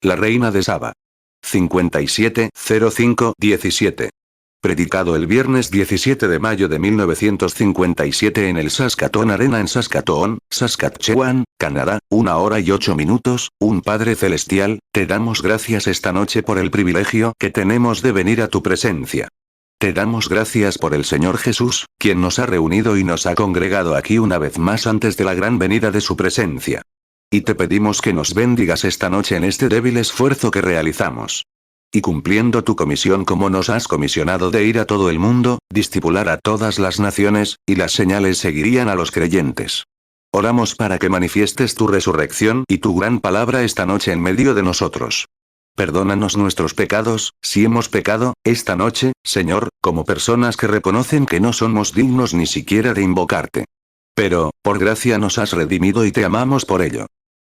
La reina de Saba. 57-05-17. Predicado el viernes 17 de mayo de 1957 en el Saskatoon Arena en Saskatoon, Saskatchewan, Canadá, 1 hora y 8 minutos. Un Padre Celestial, te damos gracias esta noche por el privilegio que tenemos de venir a tu presencia. Te damos gracias por el Señor Jesús, quien nos ha reunido y nos ha congregado aquí una vez más antes de la gran venida de su presencia. Y te pedimos que nos bendigas esta noche en este débil esfuerzo que realizamos. Y cumpliendo tu comisión como nos has comisionado de ir a todo el mundo, discipular a todas las naciones, y las señales seguirían a los creyentes. Oramos para que manifiestes tu resurrección y tu gran palabra esta noche en medio de nosotros. Perdónanos nuestros pecados, si hemos pecado, esta noche, Señor, como personas que reconocen que no somos dignos ni siquiera de invocarte. Pero, por gracia nos has redimido y te amamos por ello.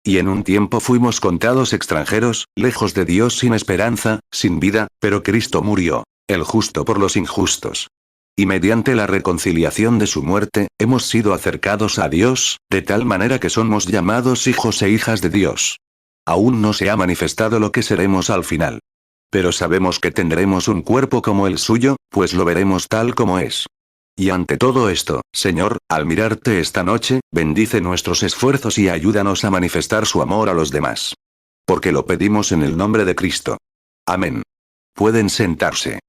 Y en un tiempo fuimos contados extranjeros, lejos de Dios sin esperanza, sin vida, pero Cristo murió, el justo por los injustos. Y mediante la reconciliación de su muerte, hemos sido acercados a Dios, de tal manera que somos llamados hijos e hijas de Dios. Aún no se ha manifestado lo que seremos al final. Pero sabemos que tendremos un cuerpo como el suyo, pues lo veremos tal como es. Y ante todo esto, Señor, al mirarte esta noche, bendice nuestros esfuerzos y ayúdanos a manifestar su amor a los demás. Porque lo pedimos en el nombre de Cristo. Amén. Pueden sentarse.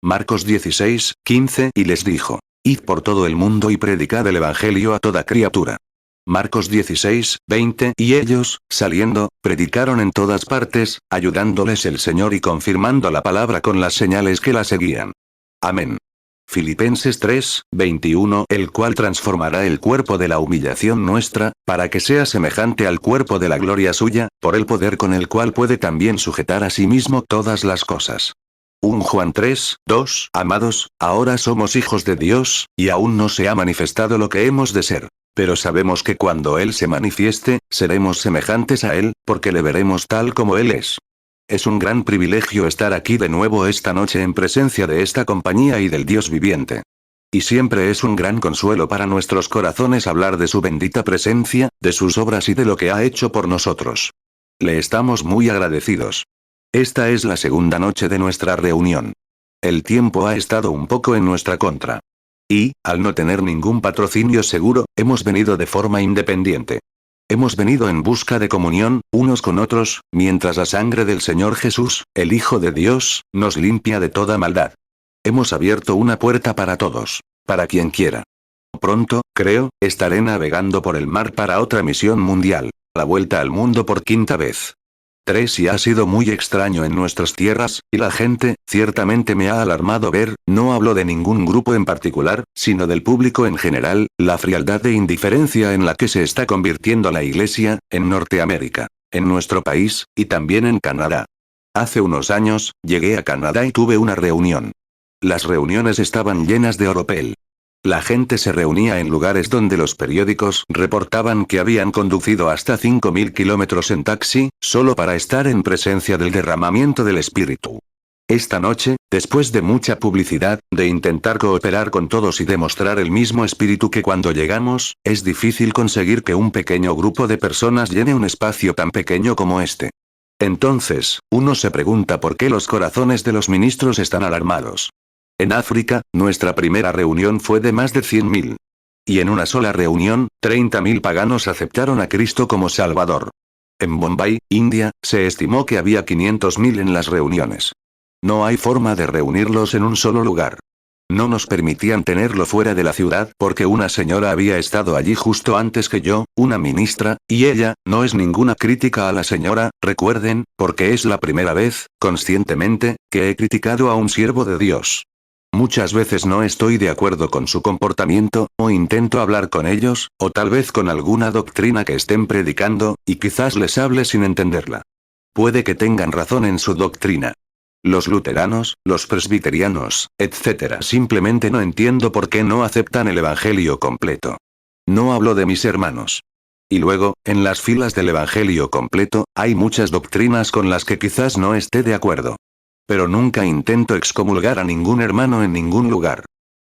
Marcos 16:15 y les dijo: Id por todo el mundo y predicad el evangelio a toda criatura. Marcos 16:20 y ellos, saliendo, predicaron en todas partes, ayudándoles el Señor y confirmando la palabra con las señales que la seguían. Amén. Filipenses 3:21 el cual transformará el cuerpo de la humillación nuestra, para que sea semejante al cuerpo de la gloria suya, por el poder con el cual puede también sujetar a sí mismo todas las cosas. 1 Juan 3:2 Amados, ahora somos hijos de Dios, y aún no se ha manifestado lo que hemos de ser. Pero sabemos que cuando Él se manifieste, seremos semejantes a Él, porque le veremos tal como Él es. Es un gran privilegio estar aquí de nuevo esta noche en presencia de esta compañía y del Dios viviente. Y siempre es un gran consuelo para nuestros corazones hablar de su bendita presencia, de sus obras y de lo que ha hecho por nosotros. Le estamos muy agradecidos. Esta es la segunda noche de nuestra reunión. El tiempo ha estado un poco en nuestra contra. Y, al no tener ningún patrocinio seguro, hemos venido de forma independiente. Hemos venido en busca de comunión, unos con otros, mientras la sangre del Señor Jesús, el Hijo de Dios, nos limpia de toda maldad. Hemos abierto una puerta para todos, para quien quiera. Pronto, creo, estaré navegando por el mar para otra misión mundial, la vuelta al mundo por 5ª vez. 3 y ha sido muy extraño en nuestras tierras, y la gente, ciertamente me ha alarmado ver, no hablo de ningún grupo en particular, sino del público en general, la frialdad e indiferencia en la que se está convirtiendo la Iglesia, en Norteamérica, en nuestro país, y también en Canadá. Hace unos años, llegué a Canadá y tuve una reunión. Las reuniones estaban llenas de oropel. La gente se reunía en lugares donde los periódicos reportaban que habían conducido hasta 5.000 kilómetros en taxi, solo para estar en presencia del derramamiento del Espíritu. Esta noche, después de mucha publicidad, de intentar cooperar con todos y demostrar el mismo espíritu que cuando llegamos, es difícil conseguir que un pequeño grupo de personas llene un espacio tan pequeño como este. Entonces, uno se pregunta por qué los corazones de los ministros están alarmados. En África, nuestra primera reunión fue de más de 100.000. Y en una sola reunión, 30.000 paganos aceptaron a Cristo como Salvador. En Bombay, India, se estimó que había 500.000 en las reuniones. No hay forma de reunirlos en un solo lugar. No nos permitían tenerlo fuera de la ciudad porque una señora había estado allí justo antes que yo, una ministra, y ella, no es ninguna crítica a la señora, recuerden, porque es la primera vez, conscientemente, que he criticado a un siervo de Dios. Muchas veces no estoy de acuerdo con su comportamiento, o intento hablar con ellos, o tal vez con alguna doctrina que estén predicando, y quizás les hable sin entenderla. Puede que tengan razón en su doctrina. Los luteranos, los presbiterianos, etc. Simplemente no entiendo por qué no aceptan el evangelio completo. No hablo de mis hermanos. Y luego, en las filas del evangelio completo, hay muchas doctrinas con las que quizás no esté de acuerdo. Pero nunca intento excomulgar a ningún hermano en ningún lugar.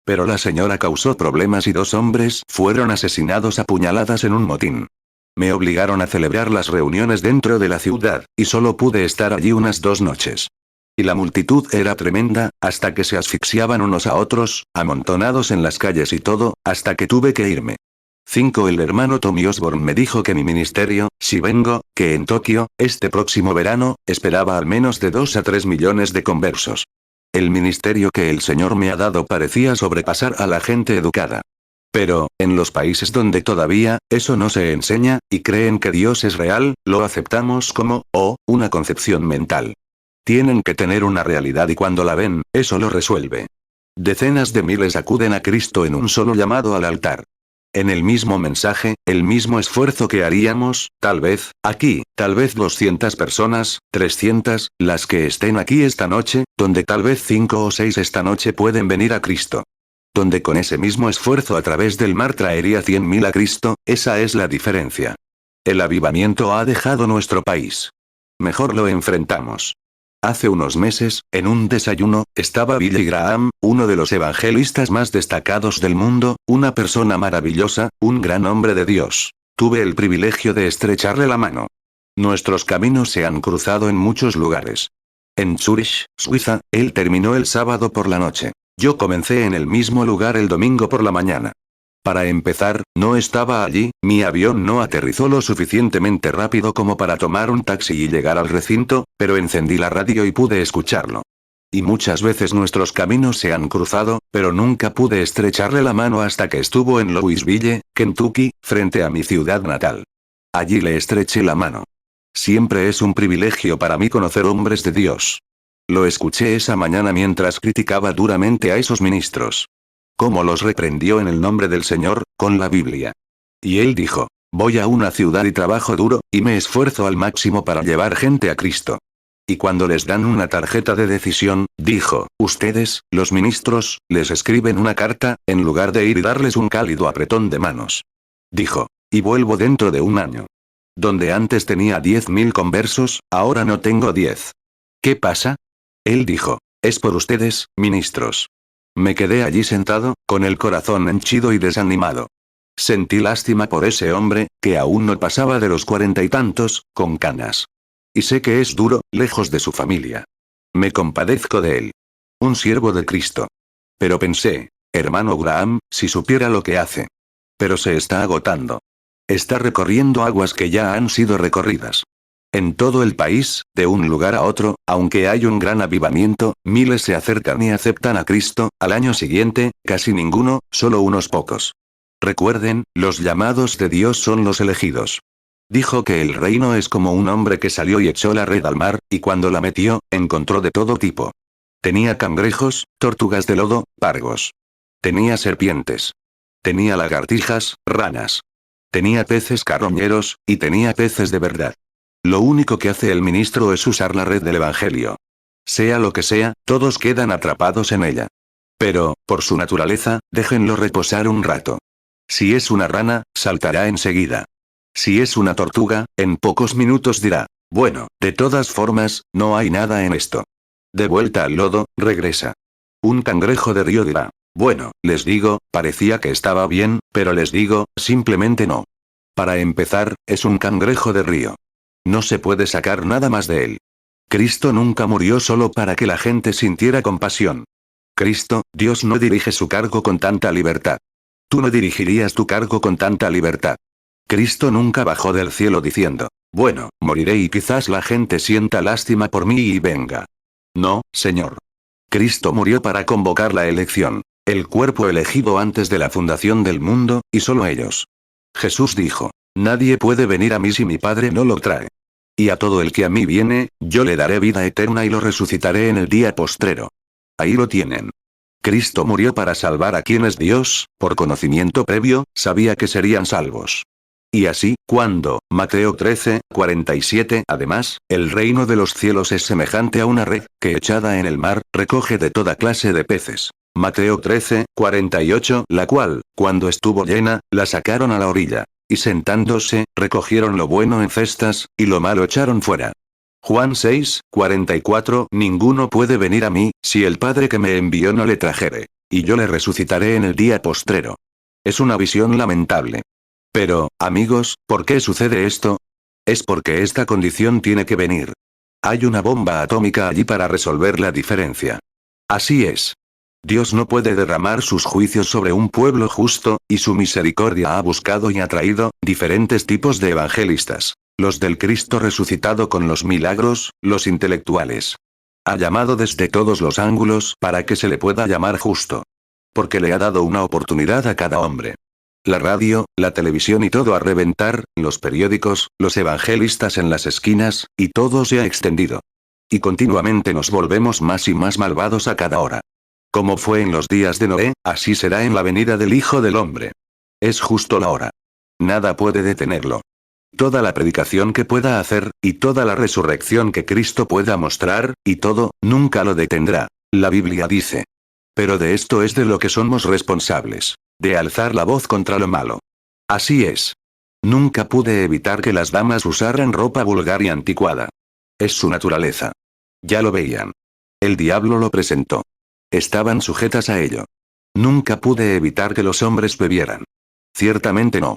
Pero la señora causó problemas y 2 hombres fueron asesinados a puñaladas en un motín. Me obligaron a celebrar las reuniones dentro de la ciudad, y solo pude estar allí unas 2 noches. Y la multitud era tremenda, hasta que se asfixiaban unos a otros, amontonados en las calles y todo, hasta que tuve que irme. 5. El hermano Tommy Osborne me dijo que mi ministerio, si vengo, que en Tokio, este próximo verano, esperaba al menos de 2 a 3 millones de conversos. El ministerio que el Señor me ha dado parecía sobrepasar a la gente educada. Pero, en los países donde todavía, eso no se enseña, y creen que Dios es real, lo aceptamos como, una concepción mental. Tienen que tener una realidad y cuando la ven, eso lo resuelve. Decenas de miles acuden a Cristo en un solo llamado al altar. En el mismo mensaje, el mismo esfuerzo que haríamos, tal vez, aquí, tal vez 200 personas, 300, las que estén aquí esta noche, donde tal vez 5 o 6 esta noche pueden venir a Cristo. Donde con ese mismo esfuerzo a través del mar traería 100.000 a Cristo, esa es la diferencia. El avivamiento ha dejado nuestro país. Mejor lo enfrentamos. Hace unos meses, en un desayuno, estaba Billy Graham, uno de los evangelistas más destacados del mundo, una persona maravillosa, un gran hombre de Dios. Tuve el privilegio de estrecharle la mano. Nuestros caminos se han cruzado en muchos lugares. En Zurich, Suiza, él terminó el sábado por la noche. Yo comencé en el mismo lugar el domingo por la mañana. Para empezar, no estaba allí, mi avión no aterrizó lo suficientemente rápido como para tomar un taxi y llegar al recinto, pero encendí la radio y pude escucharlo. Y muchas veces nuestros caminos se han cruzado, pero nunca pude estrecharle la mano hasta que estuvo en Louisville, Kentucky, frente a mi ciudad natal. Allí le estreché la mano. Siempre es un privilegio para mí conocer hombres de Dios. Lo escuché esa mañana mientras criticaba duramente a esos ministros. Cómo los reprendió en el nombre del Señor, con la Biblia. Y él dijo, voy a una ciudad y trabajo duro, y me esfuerzo al máximo para llevar gente a Cristo. Y cuando les dan una tarjeta de decisión, dijo, ustedes, los ministros, les escriben una carta, en lugar de ir y darles un cálido apretón de manos. Dijo, y vuelvo dentro de un año. Donde antes tenía 10.000 conversos, ahora no tengo 10. ¿Qué pasa? Él dijo, es por ustedes, ministros. Me quedé allí sentado, con el corazón henchido y desanimado. Sentí lástima por ese hombre, que aún no pasaba de los 40 y tantos, con canas. Y sé que es duro, lejos de su familia. Me compadezco de él. Un siervo de Cristo. Pero pensé, hermano Graham, si supiera lo que hace. Pero se está agotando. Está recorriendo aguas que ya han sido recorridas. En todo el país, de un lugar a otro, aunque hay un gran avivamiento, miles se acercan y aceptan a Cristo, al año siguiente, casi ninguno, solo unos pocos. Recuerden, los llamados de Dios son los elegidos. Dijo que el reino es como un hombre que salió y echó la red al mar, y cuando la metió, encontró de todo tipo. Tenía cangrejos, tortugas de lodo, pargos. Tenía serpientes. Tenía lagartijas, ranas. Tenía peces carroñeros, y tenía peces de verdad. Lo único que hace el ministro es usar la red del Evangelio. Sea lo que sea, todos quedan atrapados en ella. Pero, por su naturaleza, déjenlo reposar un rato. Si es una rana, saltará enseguida. Si es una tortuga, en pocos minutos dirá, bueno, de todas formas, no hay nada en esto. De vuelta al lodo, regresa. Un cangrejo de río dirá, bueno, les digo, parecía que estaba bien, pero les digo, simplemente no. Para empezar, es un cangrejo de río. No se puede sacar nada más de él. Cristo nunca murió solo para que la gente sintiera compasión. Cristo, Dios no dirige su cargo con tanta libertad. Tú no dirigirías tu cargo con tanta libertad. Cristo nunca bajó del cielo diciendo, bueno, moriré y quizás la gente sienta lástima por mí y venga. No, Señor. Cristo murió para convocar la elección, el cuerpo elegido antes de la fundación del mundo, y solo ellos. Jesús dijo, nadie puede venir a mí si mi Padre no lo trae. Y a todo el que a mí viene, yo le daré vida eterna y lo resucitaré en el día postrero. Ahí lo tienen. Cristo murió para salvar a quienes Dios, por conocimiento previo, sabía que serían salvos. Y así, cuando, Mateo 13:47, además, el reino de los cielos es semejante a una red, que echada en el mar, recoge de toda clase de peces. Mateo 13:48, la cual, cuando estuvo llena, la sacaron a la orilla. Y sentándose, recogieron lo bueno en cestas, y lo malo echaron fuera. Juan 6:44, ninguno puede venir a mí, si el Padre que me envió no le trajere. Y yo le resucitaré en el día postrero. Es una visión lamentable. Pero, amigos, ¿por qué sucede esto? Es porque esta condición tiene que venir. Hay una bomba atómica allí para resolver la diferencia. Así es. Dios no puede derramar sus juicios sobre un pueblo justo, y su misericordia ha buscado y atraído diferentes tipos de evangelistas. Los del Cristo resucitado con los milagros, los intelectuales. Ha llamado desde todos los ángulos para que se le pueda llamar justo. Porque le ha dado una oportunidad a cada hombre. La radio, la televisión y todo a reventar, los periódicos, los evangelistas en las esquinas, y todo se ha extendido. Y continuamente nos volvemos más y más malvados a cada hora. Como fue en los días de Noé, así será en la venida del Hijo del Hombre. Es justo la hora. Nada puede detenerlo. Toda la predicación que pueda hacer, y toda la resurrección que Cristo pueda mostrar, y todo, nunca lo detendrá. La Biblia dice. Pero de esto es de lo que somos responsables. De alzar la voz contra lo malo. Así es. Nunca pude evitar que las damas usaran ropa vulgar y anticuada. Es su naturaleza. Ya lo veían. El diablo lo presentó. Estaban sujetas a ello. Nunca pude evitar que los hombres bebieran. Ciertamente no.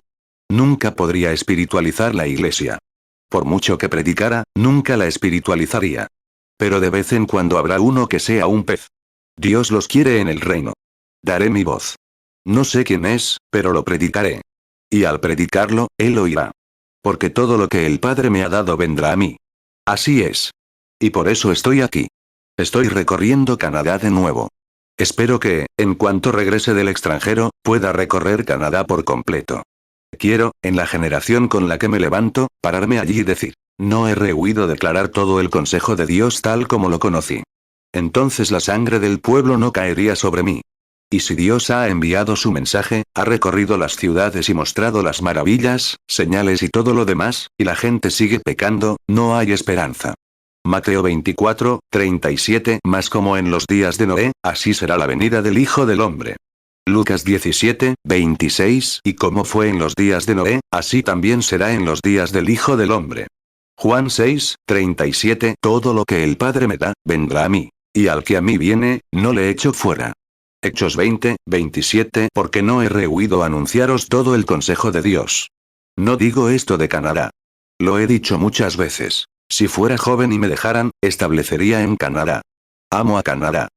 Nunca podría espiritualizar la iglesia. Por mucho que predicara, nunca la espiritualizaría. Pero de vez en cuando habrá uno que sea un pez. Dios los quiere en el reino. Daré mi voz. No sé quién es, pero lo predicaré. Y al predicarlo, él oirá. Porque todo lo que el Padre me ha dado vendrá a mí. Así es. Y por eso estoy aquí. Estoy recorriendo Canadá de nuevo. Espero que, en cuanto regrese del extranjero, pueda recorrer Canadá por completo. Quiero, en la generación con la que me levanto, pararme allí y decir, no he rehuido declarar todo el consejo de Dios tal como lo conocí. Entonces la sangre del pueblo no caería sobre mí. Y si Dios ha enviado su mensaje, ha recorrido las ciudades y mostrado las maravillas, señales y todo lo demás, y la gente sigue pecando, no hay esperanza. Mateo 24, 37. Mas como en los días de Noé, así será la venida del Hijo del Hombre. Lucas 17, 26. Y como fue en los días de Noé, así también será en los días del Hijo del Hombre. Juan 6, 37. Todo lo que el Padre me da, vendrá a mí. Y al que a mí viene, no le echo fuera. Hechos 20, 27. Porque no he rehuido anunciaros todo el consejo de Dios. No digo esto de Canadá. Lo he dicho muchas veces. Si fuera joven y me dejaran, establecería en Canadá. Amo a Canadá.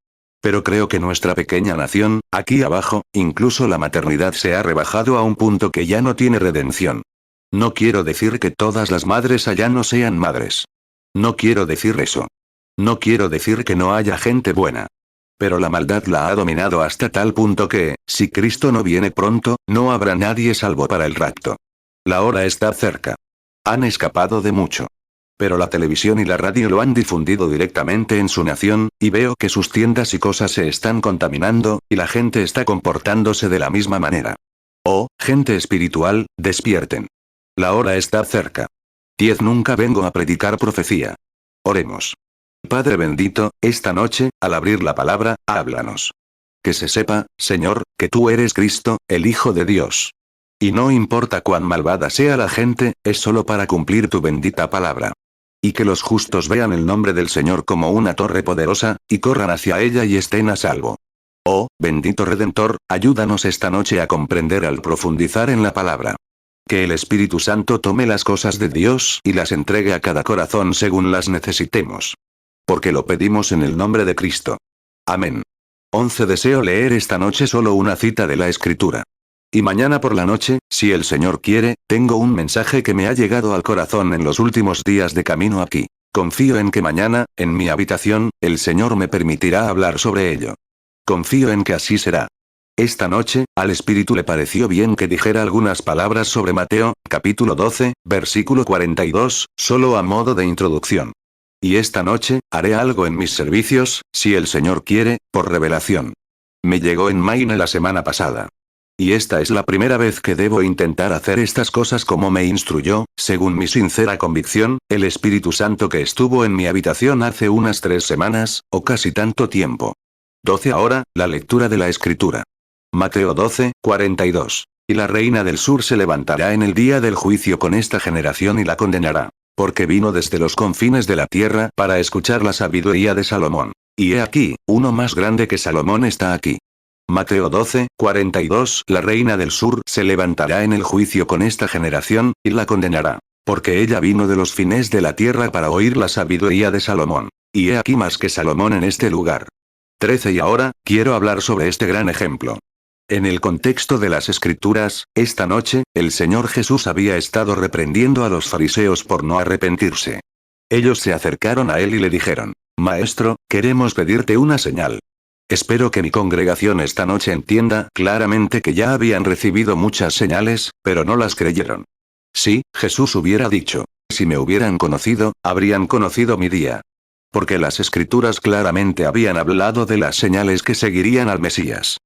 Pero creo que nuestra pequeña nación, aquí abajo, incluso la maternidad se ha rebajado a un punto que ya no tiene redención. No quiero decir que todas las madres allá no sean madres. No quiero decir eso. No quiero decir que no haya gente buena. Pero la maldad la ha dominado hasta tal punto que, si Cristo no viene pronto, no habrá nadie salvo para el rapto. La hora está cerca. Han escapado de mucho. Pero la televisión y la radio lo han difundido directamente en su nación, y veo que sus tiendas y cosas se están contaminando, y la gente está comportándose de la misma manera. Oh, gente espiritual, despierten. La hora está cerca. 10. Nunca vengo a predicar profecía. Oremos. Padre bendito, esta noche, al abrir la palabra, háblanos. Que se sepa, Señor, que tú eres Cristo, el Hijo de Dios. Y no importa cuán malvada sea la gente, es solo para cumplir tu bendita palabra. Y que los justos vean el nombre del Señor como una torre poderosa, y corran hacia ella y estén a salvo. Oh, bendito Redentor, ayúdanos esta noche a comprender al profundizar en la palabra. Que el Espíritu Santo tome las cosas de Dios y las entregue a cada corazón según las necesitemos. Porque lo pedimos en el nombre de Cristo. Amén. 11. Deseo leer esta noche solo una cita de la Escritura. Y mañana por la noche, si el Señor quiere, tengo un mensaje que me ha llegado al corazón en los últimos días de camino aquí. Confío en que mañana, en mi habitación, el Señor me permitirá hablar sobre ello. Confío en que así será. Esta noche, al Espíritu le pareció bien que dijera algunas palabras sobre Mateo, capítulo 12, versículo 42, solo a modo de introducción. Y esta noche, haré algo en mis servicios, si el Señor quiere, por revelación. Me llegó en Maine la semana pasada. Y esta es la primera vez que debo intentar hacer estas cosas como me instruyó, según mi sincera convicción, el Espíritu Santo que estuvo en mi habitación hace unas 3 semanas, o casi tanto tiempo. 12. Ahora, la lectura de la Escritura. Mateo 12, 42. Y la reina del sur se levantará en el día del juicio con esta generación y la condenará. Porque vino desde los confines de la tierra para escuchar la sabiduría de Salomón. Y he aquí, uno más grande que Salomón está aquí. Mateo 12:42. La reina del sur se levantará en el juicio con esta generación, y la condenará. Porque ella vino de los fines de la tierra para oír la sabiduría de Salomón. Y he aquí más que Salomón en este lugar. 13. Y ahora, quiero hablar sobre este gran ejemplo. En el contexto de las Escrituras, esta noche, el Señor Jesús había estado reprendiendo a los fariseos por no arrepentirse. Ellos se acercaron a él y le dijeron: Maestro, queremos pedirte una señal. Espero que mi congregación esta noche entienda claramente que ya habían recibido muchas señales, pero no las creyeron. Sí, Jesús hubiera dicho: si me hubieran conocido, habrían conocido mi día. Porque las Escrituras claramente habían hablado de las señales que seguirían al Mesías.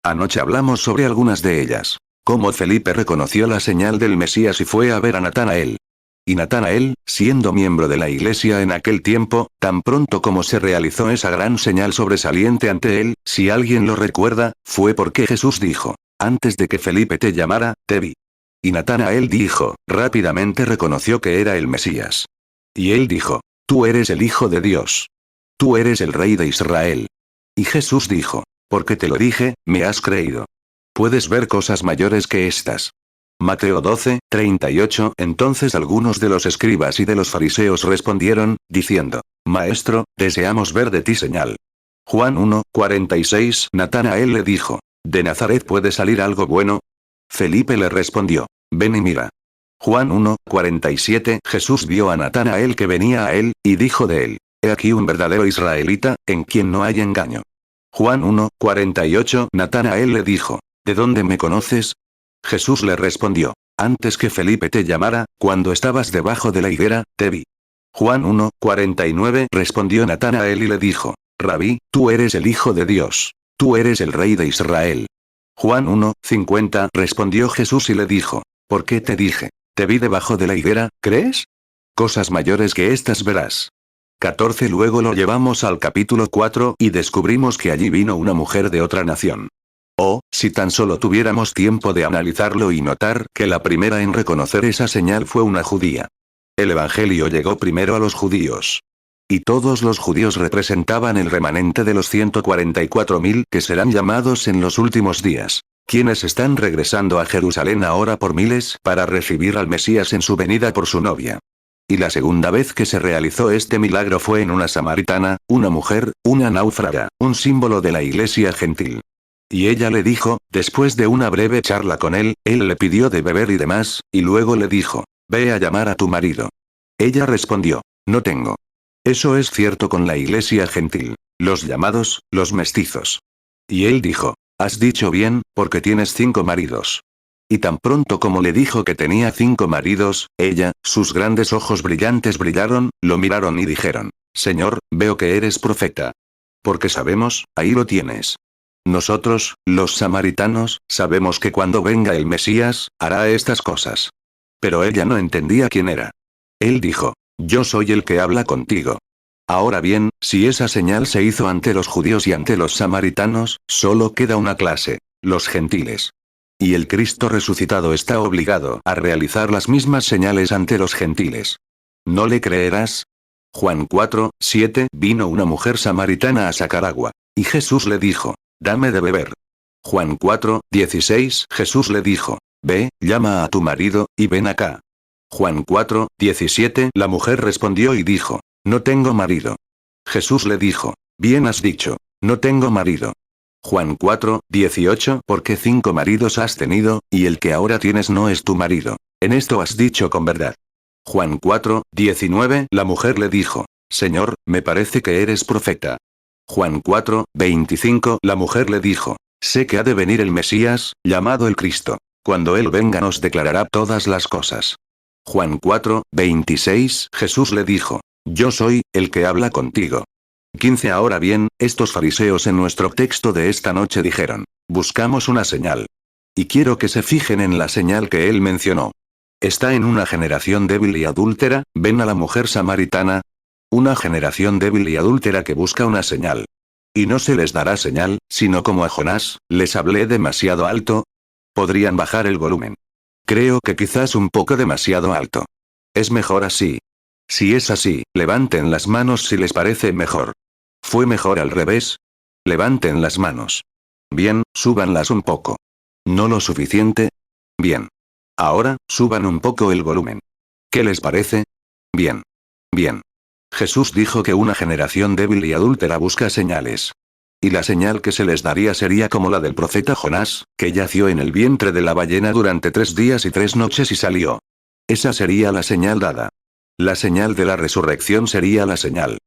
Anoche hablamos sobre algunas de ellas. Cómo Felipe reconoció la señal del Mesías y fue a ver a Natanael. Y Natanael, siendo miembro de la iglesia en aquel tiempo, tan pronto como se realizó esa gran señal sobresaliente ante él, si alguien lo recuerda, fue porque Jesús dijo: antes de que Felipe te llamara, te vi. Y Natanael dijo, rápidamente reconoció que era el Mesías. Y él dijo: tú eres el Hijo de Dios. Tú eres el Rey de Israel. Y Jesús dijo: porque te lo dije, me has creído. Puedes ver cosas mayores que estas. Mateo 12:38. Entonces algunos de los escribas y de los fariseos respondieron, diciendo: Maestro, deseamos ver de ti señal. Juan 1:46. Natanael le dijo: ¿de Nazaret puede salir algo bueno? Felipe le respondió: ven y mira. Juan 1:47. Jesús vio a Natanael que venía a él, y dijo de él: he aquí un verdadero israelita, en quien no hay engaño. Juan 1:48. Natanael le dijo: ¿de dónde me conoces? Jesús le respondió: antes que Felipe te llamara, cuando estabas debajo de la higuera, te vi. Juan 1:49. Respondió Natanael y le dijo: Rabí, tú eres el Hijo de Dios. Tú eres el Rey de Israel. Juan 1:50. Respondió Jesús y le dijo: ¿por qué te dije: te vi debajo de la higuera, crees? Cosas mayores que estas verás. 14. Luego lo llevamos al capítulo 4 y descubrimos que allí vino una mujer de otra nación. Oh, si tan solo tuviéramos tiempo de analizarlo y notar que la primera en reconocer esa señal fue una judía. El Evangelio llegó primero a los judíos. Y todos los judíos representaban el remanente de los 144.000 que serán llamados en los últimos días, quienes están regresando a Jerusalén ahora por miles para recibir al Mesías en su venida por su novia. Y la segunda vez que se realizó este milagro fue en una samaritana, una mujer, una náufraga, un símbolo de la iglesia gentil. Y ella le dijo, después de una breve charla con él le pidió de beber y demás, y luego le dijo: ve a llamar a tu marido. Ella respondió: no tengo. Eso es cierto con la iglesia gentil, los llamados, los mestizos. Y él dijo: has dicho bien, porque tienes 5 maridos. Y tan pronto como le dijo que tenía 5 maridos, ella, sus grandes ojos brillantes brillaron, lo miraron y dijeron: Señor, veo que eres profeta. Porque sabemos, ahí lo tienes. Nosotros, los samaritanos, sabemos que cuando venga el Mesías, hará estas cosas. Pero ella no entendía quién era. Él dijo: yo soy el que habla contigo. Ahora bien, si esa señal se hizo ante los judíos y ante los samaritanos, solo queda una clase: los gentiles. Y el Cristo resucitado está obligado a realizar las mismas señales ante los gentiles. ¿No le creerás? Juan 4:7. Vino una mujer samaritana a sacar agua. Y Jesús le dijo: dame de beber. Juan 4:16. Jesús le dijo: ve, llama a tu marido, y ven acá. Juan 4:17. La mujer respondió y dijo: no tengo marido. Jesús le dijo: bien has dicho, no tengo marido. Juan 4:18. Porque 5 maridos has tenido, y el que ahora tienes no es tu marido. En esto has dicho con verdad. Juan 4:19. La mujer le dijo: Señor, me parece que eres profeta. Juan 4:25. La mujer le dijo: sé que ha de venir el Mesías, llamado el Cristo. Cuando él venga nos declarará todas las cosas. Juan 4:26. Jesús le dijo: yo soy, el que habla contigo. 15. Ahora bien, estos fariseos en nuestro texto de esta noche dijeron: buscamos una señal. Y quiero que se fijen en la señal que él mencionó. Está en una generación débil y adúltera, ven a la mujer samaritana. Una generación débil y adúltera que busca una señal. Y no se les dará señal, sino como a Jonás, les hablé demasiado alto. Podrían bajar el volumen. Creo que quizás un poco demasiado alto. Es mejor así. Si es así, levanten las manos si les parece mejor. ¿Fue mejor al revés? Levanten las manos. Bien, súbanlas un poco. ¿No lo suficiente? Bien. Ahora, suban un poco el volumen. ¿Qué les parece? Bien. Bien. Jesús dijo que una generación débil y adúltera busca señales. Y la señal que se les daría sería como la del profeta Jonás, que yació en el vientre de la ballena durante 3 días y 3 noches y salió. Esa sería la señal dada. La señal de la resurrección sería la señal.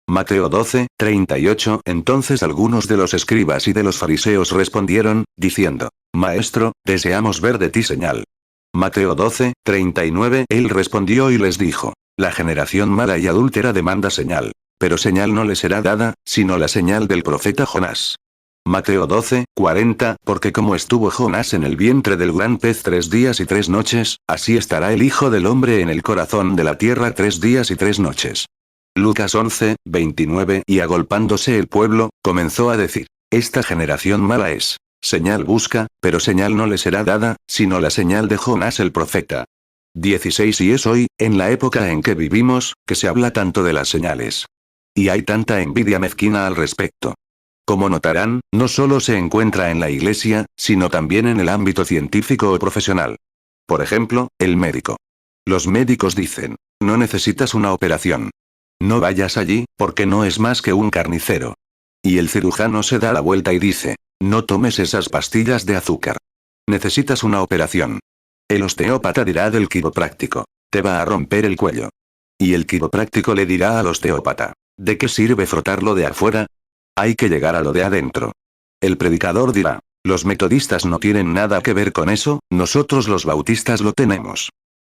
Mateo 12, 38. Entonces algunos de los escribas y de los fariseos respondieron, diciendo: Maestro, deseamos ver de ti señal. Mateo 12, 39. Él respondió y les dijo: La generación mala y adúltera demanda señal. Pero señal no le será dada, sino la señal del profeta Jonás. Mateo 12, 40. Porque como estuvo Jonás en el vientre del gran pez 3 días y 3 noches, así estará el Hijo del Hombre en el corazón de la tierra 3 días y 3 noches. Lucas 11, 29. Y agolpándose el pueblo, comenzó a decir: Esta generación mala es. Señal busca, pero señal no le será dada, sino la señal de Jonás el profeta. 16. Y es hoy, en la época en que vivimos, que se habla tanto de las señales. Y hay tanta envidia mezquina al respecto. Como notarán, no solo se encuentra en la iglesia, sino también en el ámbito científico o profesional. Por ejemplo, el médico. Los médicos dicen: no necesitas una operación. No vayas allí, porque no es más que un carnicero. Y el cirujano se da la vuelta y dice: no tomes esas pastillas de azúcar. Necesitas una operación. El osteópata dirá del quiropráctico: te va a romper el cuello. Y el quiropráctico le dirá al osteópata: ¿de qué sirve frotarlo de afuera? Hay que llegar a lo de adentro. El predicador dirá: los metodistas no tienen nada que ver con eso, nosotros los bautistas lo tenemos.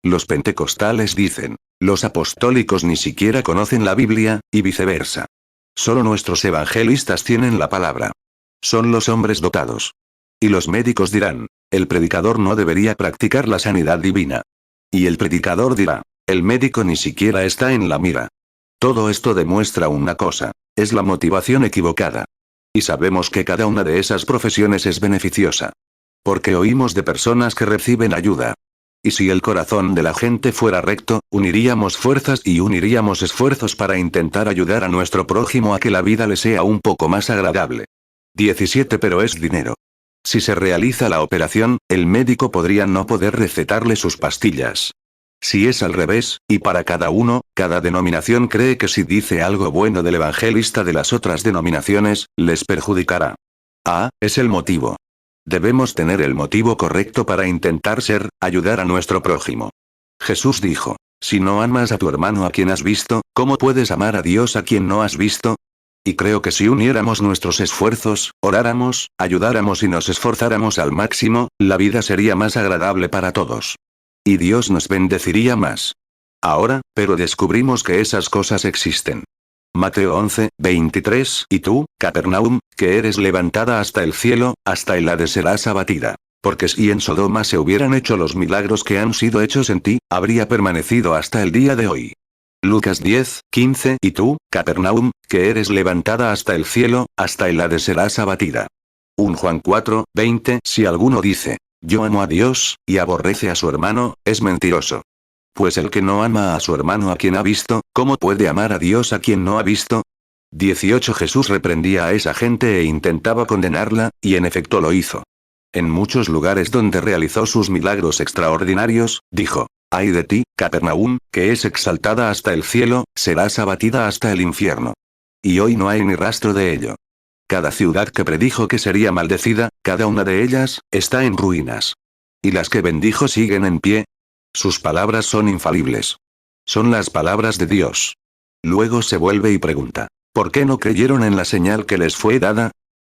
Los pentecostales dicen: los apostólicos ni siquiera conocen la Biblia, y viceversa. Solo nuestros evangelistas tienen la palabra. Son los hombres dotados. Y los médicos dirán: el predicador no debería practicar la sanidad divina. Y el predicador dirá: el médico ni siquiera está en la mira. Todo esto demuestra una cosa: es la motivación equivocada. Y sabemos que cada una de esas profesiones es beneficiosa. Porque oímos de personas que reciben ayuda. Y si el corazón de la gente fuera recto, uniríamos fuerzas y uniríamos esfuerzos para intentar ayudar a nuestro prójimo a que la vida le sea un poco más agradable. 17. Pero es dinero. Si se realiza la operación, el médico podría no poder recetarle sus pastillas. Si es al revés, y para cada uno, cada denominación cree que si dice algo bueno del evangelista de las otras denominaciones, les perjudicará. Es el motivo. Debemos tener el motivo correcto para intentar ayudar a nuestro prójimo. Jesús dijo: si no amas a tu hermano a quien has visto, ¿cómo puedes amar a Dios a quien no has visto? Y creo que si uniéramos nuestros esfuerzos, oráramos, ayudáramos y nos esforzáramos al máximo, la vida sería más agradable para todos. Y Dios nos bendeciría más. Ahora, pero descubrimos que esas cosas existen. Mateo 11, 23. Y tú, Capernaum, que eres levantada hasta el cielo, hasta el Hades serás abatida. Porque si en Sodoma se hubieran hecho los milagros que han sido hechos en ti, habría permanecido hasta el día de hoy. Lucas 10, 15. Y tú, Capernaum, que eres levantada hasta el cielo, hasta el Hades serás abatida. 1 Juan 4, 20. Si alguno dice: yo amo a Dios, y aborrece a su hermano, es mentiroso. Pues el que no ama a su hermano a quien ha visto, ¿cómo puede amar a Dios a quien no ha visto? 18. Jesús reprendía a esa gente e intentaba condenarla, y en efecto lo hizo. En muchos lugares donde realizó sus milagros extraordinarios, dijo: ay de ti, Capernaum, que es exaltada hasta el cielo, serás abatida hasta el infierno. Y hoy no hay ni rastro de ello. Cada ciudad que predijo que sería maldecida, cada una de ellas, está en ruinas. Y las que bendijo siguen en pie. Sus palabras son infalibles. Son las palabras de Dios. Luego se vuelve y pregunta: ¿por qué no creyeron en la señal que les fue dada?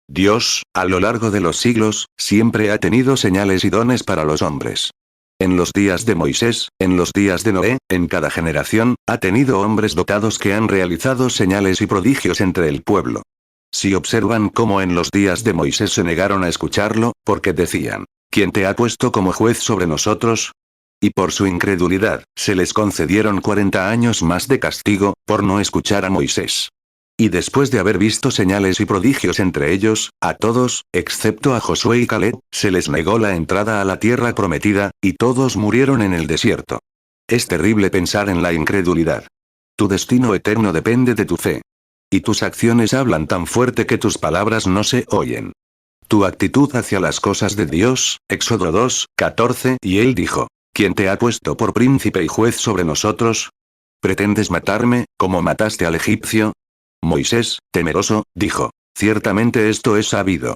Dios, a lo largo de los siglos, siempre ha tenido señales y dones para los hombres. En los días de Moisés, en los días de Noé, en cada generación, ha tenido hombres dotados que han realizado señales y prodigios entre el pueblo. Si observan cómo en los días de Moisés se negaron a escucharlo, porque decían: ¿quién te ha puesto como juez sobre nosotros? Y por su incredulidad, se les concedieron 40 años más de castigo, por no escuchar a Moisés. Y después de haber visto señales y prodigios entre ellos, a todos, excepto a Josué y Caleb, se les negó la entrada a la tierra prometida, y todos murieron en el desierto. Es terrible pensar en la incredulidad. Tu destino eterno depende de tu fe. Y tus acciones hablan tan fuerte que tus palabras no se oyen. tu actitud hacia las cosas de Dios? Éxodo 2, 14, y él dijo, ¿quién te ha puesto por príncipe y juez sobre nosotros? ¿Pretendes matarme, como mataste al egipcio? Moisés, temeroso, dijo, ciertamente esto es sabido.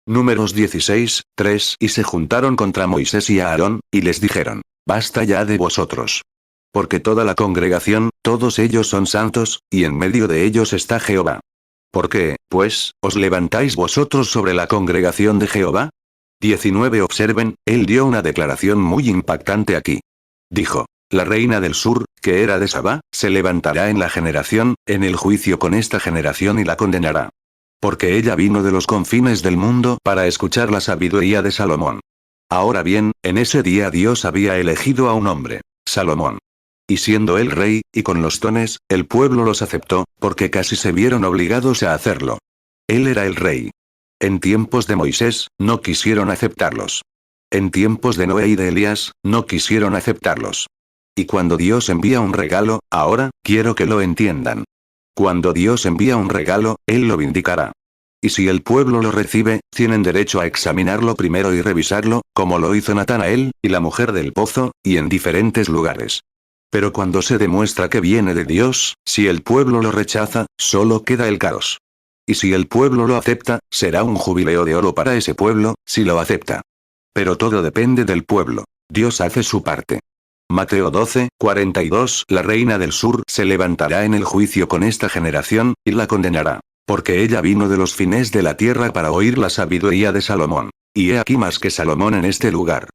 Números 16, 3, y se juntaron contra Moisés y Aarón, y les dijeron, basta ya de vosotros. Porque toda la congregación, todos ellos son santos, y en medio de ellos está Jehová. ¿Por qué, pues, os levantáis vosotros sobre la congregación de Jehová? 19. Observen, él dio una declaración muy impactante aquí. Dijo, la reina del sur, que era de Sabá, se levantará en la generación, en el juicio con esta generación y la condenará. Porque ella vino de los confines del mundo para escuchar la sabiduría de Salomón. Ahora bien, en ese día Dios había elegido a un hombre, Salomón. Y siendo él rey, y con los dones, el pueblo los aceptó, porque casi se vieron obligados a hacerlo. Él era el rey. En tiempos de Moisés, no quisieron aceptarlos. En tiempos de Noé y de Elías, no quisieron aceptarlos. Y cuando Dios envía un regalo, ahora, quiero que lo entiendan. Cuando Dios envía un regalo, Él lo vindicará. Y si el pueblo lo recibe, tienen derecho a examinarlo primero y revisarlo, como lo hizo Natanael, y la mujer del pozo, y en diferentes lugares. Pero cuando se demuestra que viene de Dios, si el pueblo lo rechaza, solo queda el caos. Y si el pueblo lo acepta, será un jubileo de oro para ese pueblo, si lo acepta. Pero todo depende del pueblo. Dios hace su parte. Mateo 12, 42. La reina del sur se levantará en el juicio con esta generación, y la condenará. Porque ella vino de los fines de la tierra para oír la sabiduría de Salomón. Y he aquí más que Salomón en este lugar.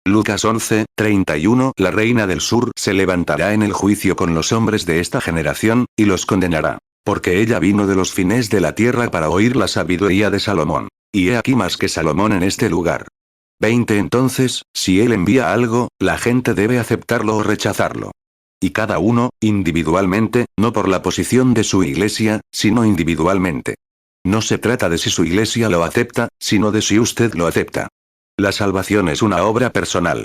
Lucas 11, 31. La reina del sur se levantará en el juicio con los hombres de esta generación, y los condenará. Porque ella vino de los fines de la tierra para oír la sabiduría de Salomón. Y he aquí más que Salomón en este lugar. 20. Entonces, si él envía algo, la gente debe aceptarlo o rechazarlo. Y cada uno, individualmente, no por la posición de su iglesia, sino individualmente. No se trata de si su iglesia lo acepta, sino de si usted lo acepta. La salvación es una obra personal.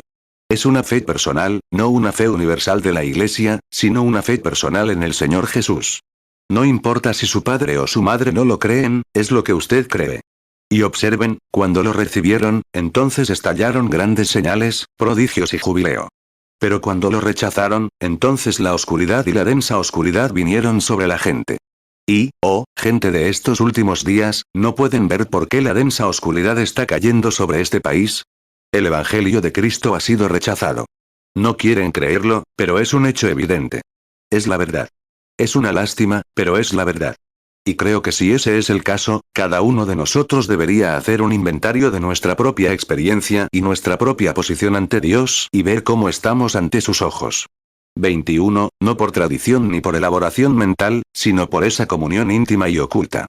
Es una fe personal, no una fe universal de la iglesia, sino una fe personal en el Señor Jesús. No importa si su padre o su madre no lo creen, es lo que usted cree. Y observen, cuando lo recibieron, entonces estallaron grandes señales, prodigios y jubileo. Pero cuando lo rechazaron, entonces la oscuridad y la densa oscuridad vinieron sobre la gente. Y, oh, gente de estos últimos días, ¿no pueden ver por qué la densa oscuridad está cayendo sobre este país? El Evangelio de Cristo ha sido rechazado. No quieren creerlo, pero es un hecho evidente. Es la verdad. Es una lástima, pero es la verdad. Y creo que si ese es el caso, cada uno de nosotros debería hacer un inventario de nuestra propia experiencia y nuestra propia posición ante Dios y ver cómo estamos ante sus ojos. 21. No por tradición ni por elaboración mental, sino por esa comunión íntima y oculta.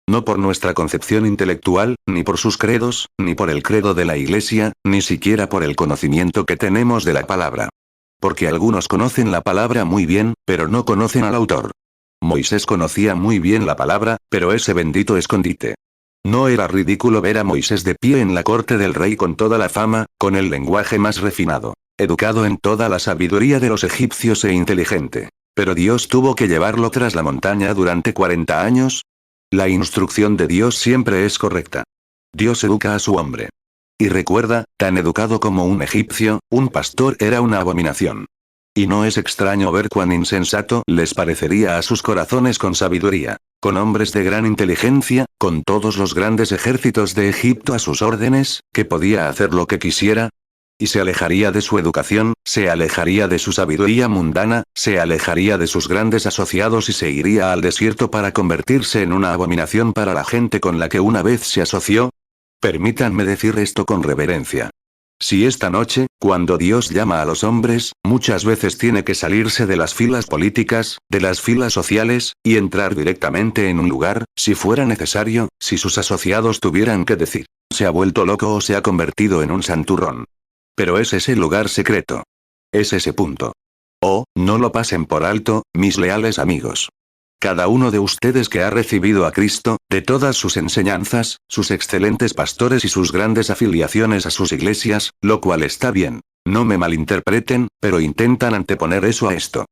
No por nuestra concepción intelectual, ni por sus credos, ni por el credo de la Iglesia, ni siquiera por el conocimiento que tenemos de la palabra. Porque algunos conocen la palabra muy bien, pero no conocen al autor. Moisés conocía muy bien la palabra, pero ese bendito escondite. No era ridículo ver a Moisés de pie en la corte del rey con toda la fama, con el lenguaje más refinado, educado en toda la sabiduría de los egipcios e inteligente. Pero Dios tuvo que llevarlo tras la montaña durante 40 años. La instrucción de Dios siempre es correcta. Dios educa a su hombre. Y recuerda, tan educado como un egipcio, un pastor era una abominación. Y no es extraño ver cuán insensato les parecería a sus corazones con sabiduría, con hombres de gran inteligencia, con todos los grandes ejércitos de Egipto a sus órdenes, que podía hacer lo que quisiera. Y se alejaría de su educación, se alejaría de su sabiduría mundana, se alejaría de sus grandes asociados y se iría al desierto para convertirse en una abominación para la gente con la que una vez se asoció. Permítanme decir esto con reverencia. Si esta noche, cuando Dios llama a los hombres, muchas veces tiene que salirse de las filas políticas, de las filas sociales, y entrar directamente en un lugar, si fuera necesario, si sus asociados tuvieran que decir, se ha vuelto loco o se ha convertido en un santurrón. Pero es ese lugar secreto. Es ese punto. Oh, no lo pasen por alto, mis leales amigos. Cada uno de ustedes que ha recibido a Cristo, de todas sus enseñanzas, sus excelentes pastores y sus grandes afiliaciones a sus iglesias, lo cual está bien. No me malinterpreten, pero intentan anteponer eso a esto.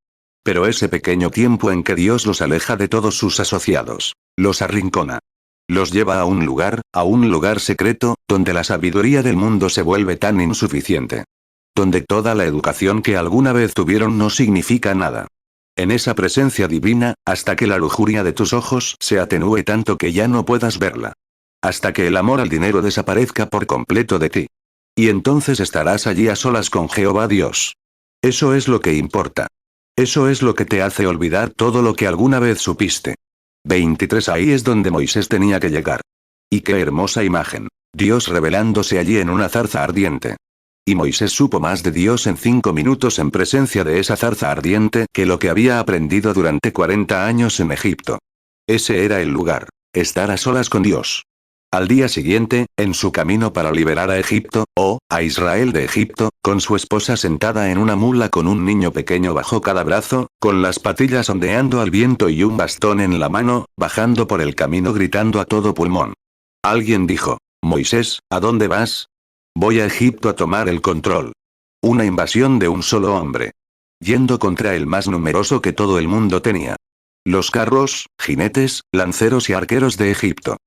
Pero ese pequeño tiempo en que Dios los aleja de todos sus asociados, los arrincona. Los lleva a un lugar secreto, donde la sabiduría del mundo se vuelve tan insuficiente. Donde toda la educación que alguna vez tuvieron no significa nada. En esa presencia divina, hasta que la lujuria de tus ojos se atenúe tanto que ya no puedas verla. Hasta que el amor al dinero desaparezca por completo de ti. Y entonces estarás allí a solas con Jehová Dios. Eso es lo que importa. Eso es lo que te hace olvidar todo lo que alguna vez supiste. 23. Ahí es donde Moisés tenía que llegar. Y qué hermosa imagen. Dios revelándose allí en una zarza ardiente. Y Moisés supo más de Dios en 5 minutos en presencia de esa zarza ardiente que lo que había aprendido durante 40 años en Egipto. Ese era el lugar. Estar a solas con Dios. Al día siguiente, en su camino para liberar a Egipto, o a Israel de Egipto, con su esposa sentada en una mula con un niño pequeño bajo cada brazo, con las patillas ondeando al viento y un bastón en la mano, bajando por el camino gritando a todo pulmón. Alguien dijo: Moisés, ¿a dónde vas? Voy a Egipto a tomar el control. Una invasión de un solo hombre. Yendo contra el más numeroso que todo el mundo tenía. Los carros, jinetes, lanceros y arqueros de Egipto.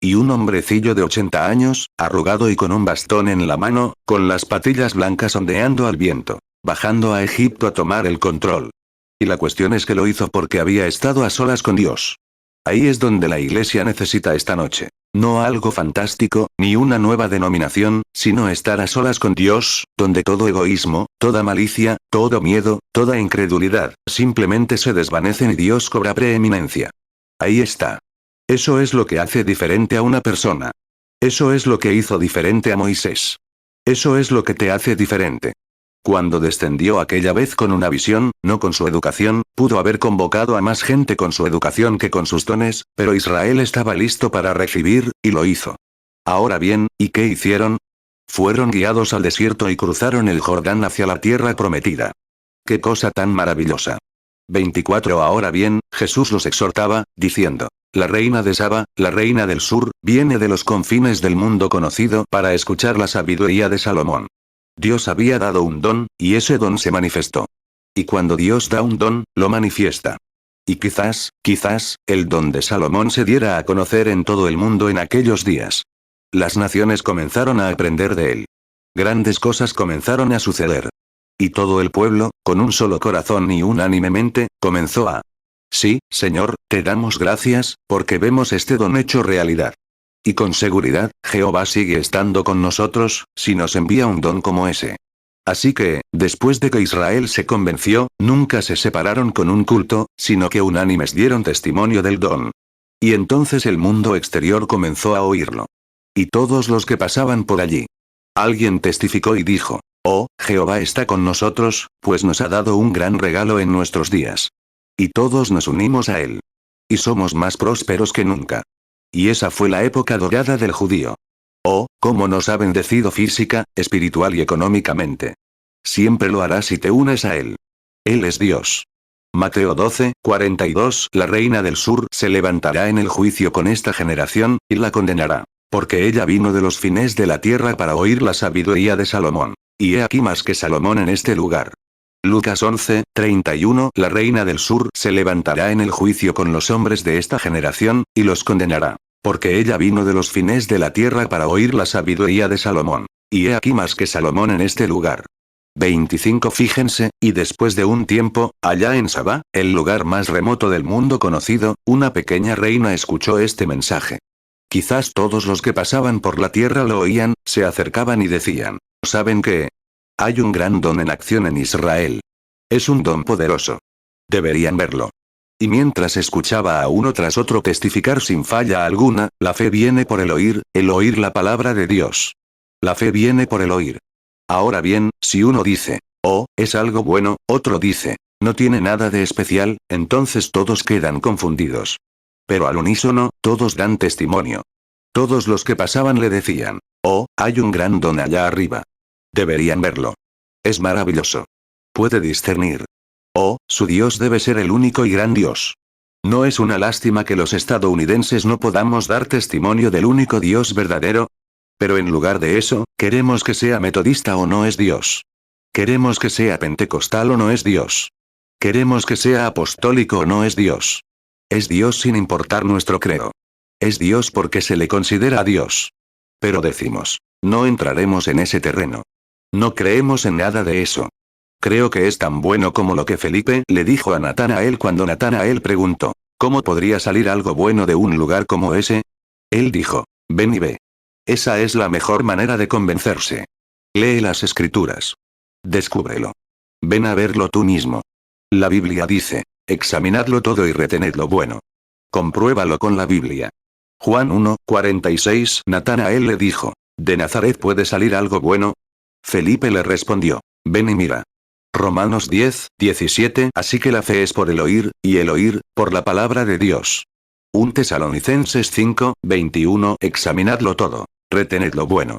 Y un hombrecillo de 80 años, arrugado y con un bastón en la mano, con las patillas blancas ondeando al viento, bajando a Egipto a tomar el control. Y la cuestión es que lo hizo porque había estado a solas con Dios. Ahí es donde la iglesia necesita esta noche. No algo fantástico, ni una nueva denominación, sino estar a solas con Dios, donde todo egoísmo, toda malicia, todo miedo, toda incredulidad, simplemente se desvanecen y Dios cobra preeminencia. Ahí está. Eso es lo que hace diferente a una persona. Eso es lo que hizo diferente a Moisés. Eso es lo que te hace diferente. Cuando descendió aquella vez con una visión, no con su educación, pudo haber convocado a más gente con su educación que con sus dones, pero Israel estaba listo para recibir, y lo hizo. Ahora bien, ¿y qué hicieron? Fueron guiados al desierto y cruzaron el Jordán hacia la tierra prometida. ¡Qué cosa tan maravillosa! 24. Ahora bien, Jesús los exhortaba, diciendo: la reina de Saba, la reina del sur, viene de los confines del mundo conocido para escuchar la sabiduría de Salomón. Dios había dado un don, y ese don se manifestó. Y cuando Dios da un don, lo manifiesta. Y quizás, el don de Salomón se diera a conocer en todo el mundo en aquellos días. Las naciones comenzaron a aprender de él. Grandes cosas comenzaron a suceder. Y todo el pueblo, con un solo corazón y unánimemente, comenzó a: sí, Señor, te damos gracias, porque vemos este don hecho realidad. Y con seguridad, Jehová sigue estando con nosotros, si nos envía un don como ese. Así que, después de que Israel se convenció, nunca se separaron con un culto, sino que unánimes dieron testimonio del don. Y entonces el mundo exterior comenzó a oírlo. Y todos los que pasaban por allí. Alguien testificó y dijo: oh, Jehová está con nosotros, pues nos ha dado un gran regalo en nuestros días. Y todos nos unimos a él. Y somos más prósperos que nunca. Y esa fue la época dorada del judío. Oh, cómo nos ha bendecido física, espiritual y económicamente. Siempre lo hará si te unes a él. Él es Dios. Mateo 12, 42. La reina del sur se levantará en el juicio con esta generación, y la condenará. Porque ella vino de los fines de la tierra para oír la sabiduría de Salomón. Y he aquí más que Salomón en este lugar. Lucas 11, 31. La reina del sur se levantará en el juicio con los hombres de esta generación, y los condenará. Porque ella vino de los fines de la tierra para oír la sabiduría de Salomón. Y he aquí más que Salomón en este lugar. 25. Fíjense, y después de un tiempo, allá en Sabá, el lugar más remoto del mundo conocido, una pequeña reina escuchó este mensaje. Quizás todos los que pasaban por la tierra lo oían, se acercaban y decían: ¿saben qué? Hay un gran don en acción en Israel. Es un don poderoso. Deberían verlo. Y mientras escuchaba a uno tras otro testificar sin falla alguna, la fe viene por el oír la palabra de Dios. La fe viene por el oír. Ahora bien, si uno dice: oh, es algo bueno, otro dice: no tiene nada de especial, entonces todos quedan confundidos. Pero al unísono, todos dan testimonio. Todos los que pasaban le decían: oh, hay un gran don allá arriba. Deberían verlo. Es maravilloso. Puede discernir. Oh, su Dios debe ser el único y gran Dios. ¿No es una lástima que los estadounidenses no podamos dar testimonio del único Dios verdadero? Pero en lugar de eso, queremos que sea metodista o no es Dios. Queremos que sea pentecostal o no es Dios. Queremos que sea apostólico o no es Dios. Es Dios sin importar nuestro credo. Es Dios porque se le considera Dios. Pero decimos, no entraremos en ese terreno. No creemos en nada de eso. Creo que es tan bueno como lo que Felipe le dijo a Natanael cuando Natanael preguntó, ¿cómo podría salir algo bueno de un lugar como ese? Él dijo, ven y ve. Esa es la mejor manera de convencerse. Lee las escrituras. Descúbrelo. Ven a verlo tú mismo. La Biblia dice, examinadlo todo y retened lo bueno. Compruébalo con la Biblia. Juan 1:46 Natanael le dijo, ¿de Nazaret puede salir algo bueno? Felipe le respondió, ven y mira. Romanos 10:17 Así que la fe es por el oír, y el oír, por la palabra de Dios. 1 Tesalonicenses 5:21 Examinadlo todo, retened lo bueno.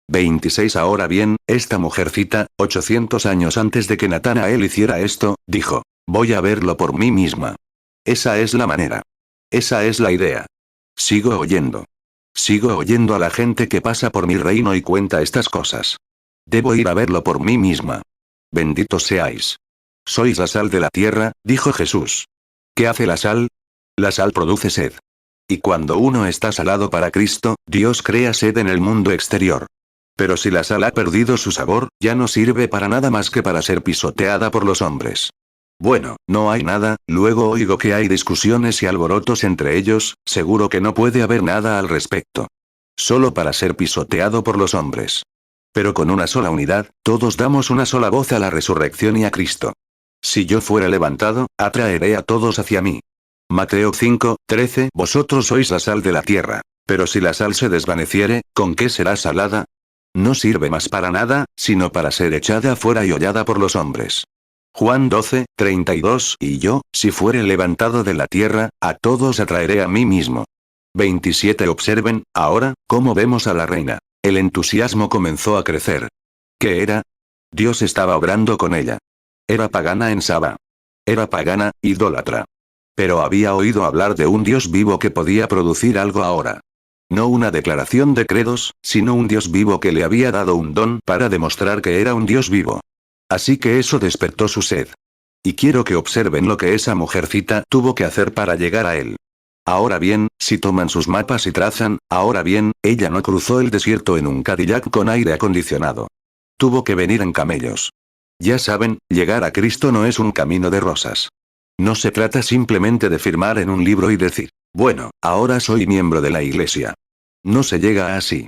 26 Ahora bien, esta mujercita, 800 años antes de que Natanael hiciera esto, dijo, voy a verlo por mí misma. Esa es la manera. Esa es la idea. Sigo oyendo. Sigo oyendo a la gente que pasa por mi reino y cuenta estas cosas. Debo ir a verlo por mí misma. Benditos seáis. Sois la sal de la tierra, dijo Jesús. ¿Qué hace la sal? La sal produce sed. Y cuando uno está salado para Cristo, Dios crea sed en el mundo exterior. Pero si la sal ha perdido su sabor, ya no sirve para nada más que para ser pisoteada por los hombres. Bueno, no hay nada, luego oigo que hay discusiones y alborotos entre ellos, seguro que no puede haber nada al respecto. Solo para ser pisoteado por los hombres. Pero con una sola unidad, todos damos una sola voz a la resurrección y a Cristo. Si yo fuera levantado, atraeré a todos hacia mí. Mateo 5:13 Vosotros sois la sal de la tierra. Pero si la sal se desvaneciere, ¿con qué será salada? No sirve más para nada, sino para ser echada fuera y hollada por los hombres. Juan 12:32 Y yo, si fuere levantado de la tierra, a todos atraeré a mí mismo. 27 Observen, ahora, cómo vemos a la reina. El entusiasmo comenzó a crecer. ¿Qué era? Dios estaba obrando con ella. Era pagana en Saba. Era pagana, idólatra. Pero había oído hablar de un Dios vivo que podía producir algo ahora. No una declaración de credos, sino un Dios vivo que le había dado un don para demostrar que era un Dios vivo. Así que eso despertó su sed. Y quiero que observen lo que esa mujercita tuvo que hacer para llegar a él. Ahora bien, si toman sus mapas y trazan, ahora bien, ella no cruzó el desierto en un Cadillac con aire acondicionado. Tuvo que venir en camellos. Ya saben, llegar a Cristo no es un camino de rosas. No se trata simplemente de firmar en un libro y decir, bueno, ahora soy miembro de la iglesia. No se llega así.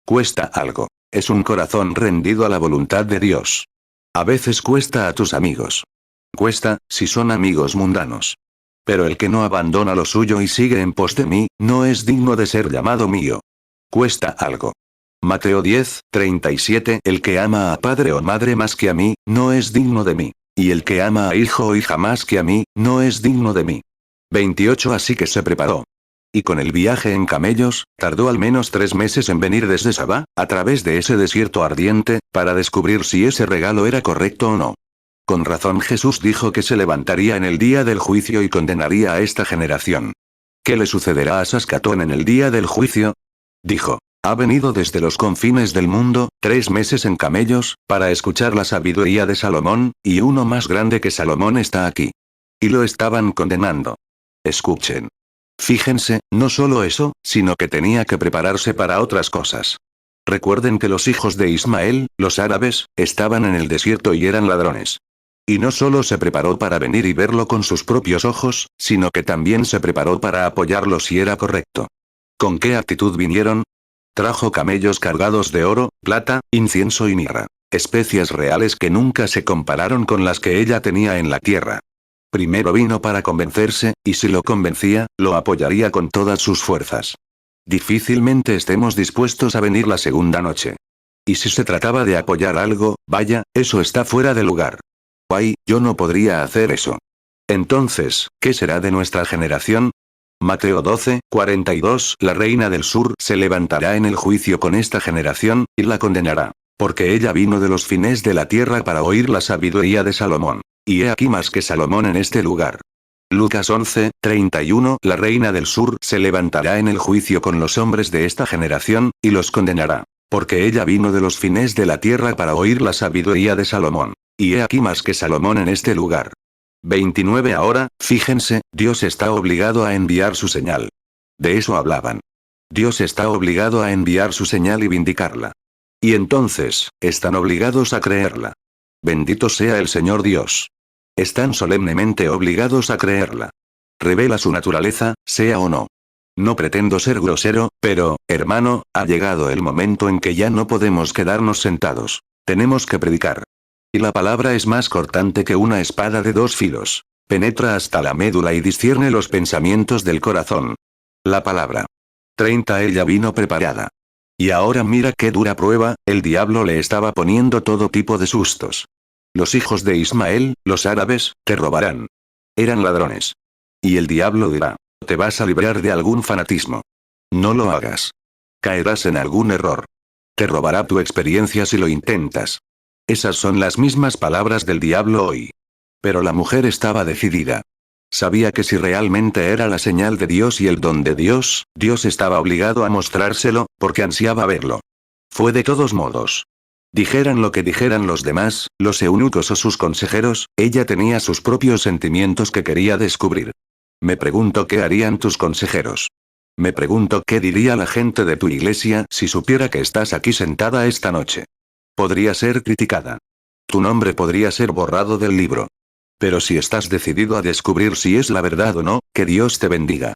Cuesta algo. Es un corazón rendido a la voluntad de Dios. A veces cuesta a tus amigos. Cuesta, si son amigos mundanos. Pero el que no abandona lo suyo y sigue en pos de mí, no es digno de ser llamado mío. Cuesta algo. Mateo 10:37 El que ama a padre o madre más que a mí, no es digno de mí. Y el que ama a hijo o hija más que a mí, no es digno de mí. 28 Así que se preparó. Y con el viaje en camellos, tardó al menos 3 meses en venir desde Sabá, a través de ese desierto ardiente, para descubrir si ese regalo era correcto o no. Con razón Jesús dijo que se levantaría en el día del juicio y condenaría a esta generación. ¿Qué le sucederá a Saskatoon en el día del juicio? Dijo, ha venido desde los confines del mundo, 3 meses en camellos, para escuchar la sabiduría de Salomón, y uno más grande que Salomón está aquí. Y lo estaban condenando. Escuchen. Fíjense, no solo eso, sino que tenía que prepararse para otras cosas. Recuerden que los hijos de Ismael, los árabes, estaban en el desierto y eran ladrones. Y no solo se preparó para venir y verlo con sus propios ojos, sino que también se preparó para apoyarlo si era correcto. ¿Con qué actitud vinieron? Trajo camellos cargados de oro, plata, incienso y mirra, especias reales que nunca se compararon con las que ella tenía en la tierra. Primero vino para convencerse, y si lo convencía, lo apoyaría con todas sus fuerzas. Difícilmente estemos dispuestos a venir la segunda noche. Y si se trataba de apoyar algo, vaya, eso está fuera de lugar. Ay, yo no podría hacer eso. Entonces, ¿qué será de nuestra generación? Mateo 12:42 La reina del sur se levantará en el juicio con esta generación, y la condenará. Porque ella vino de los fines de la tierra para oír la sabiduría de Salomón. Y he aquí más que Salomón en este lugar. Lucas 11:31 La reina del sur se levantará en el juicio con los hombres de esta generación, y los condenará. Porque ella vino de los fines de la tierra para oír la sabiduría de Salomón. Y he aquí más que Salomón en este lugar. 29 Ahora, fíjense, Dios está obligado a enviar su señal. De eso hablaban. Dios está obligado a enviar su señal y vindicarla. Y entonces, están obligados a creerla. Bendito sea el Señor Dios. Están solemnemente obligados a creerla. Revela su naturaleza, sea o no. No pretendo ser grosero, pero, hermano, ha llegado el momento en que ya no podemos quedarnos sentados. Tenemos que predicar. Y la palabra es más cortante que una espada de dos filos. Penetra hasta la médula y discierne los pensamientos del corazón. La palabra. 30 Ella vino preparada. Y ahora mira qué dura prueba, el diablo le estaba poniendo todo tipo de sustos. Los hijos de Ismael, los árabes, te robarán. Eran ladrones. Y el diablo dirá, te vas a librar de algún fanatismo. No lo hagas. Caerás en algún error. Te robará tu experiencia si lo intentas. Esas son las mismas palabras del diablo hoy. Pero la mujer estaba decidida. Sabía que si realmente era la señal de Dios y el don de Dios, Dios estaba obligado a mostrárselo, porque ansiaba verlo. Fue de todos modos. Dijeran lo que dijeran los demás, los eunucos o sus consejeros, ella tenía sus propios sentimientos que quería descubrir. Me pregunto qué harían tus consejeros. Me pregunto qué diría la gente de tu iglesia si supiera que estás aquí sentada esta noche. Podría ser criticada. Tu nombre podría ser borrado del libro. Pero si estás decidido a descubrir si es la verdad o no, que Dios te bendiga.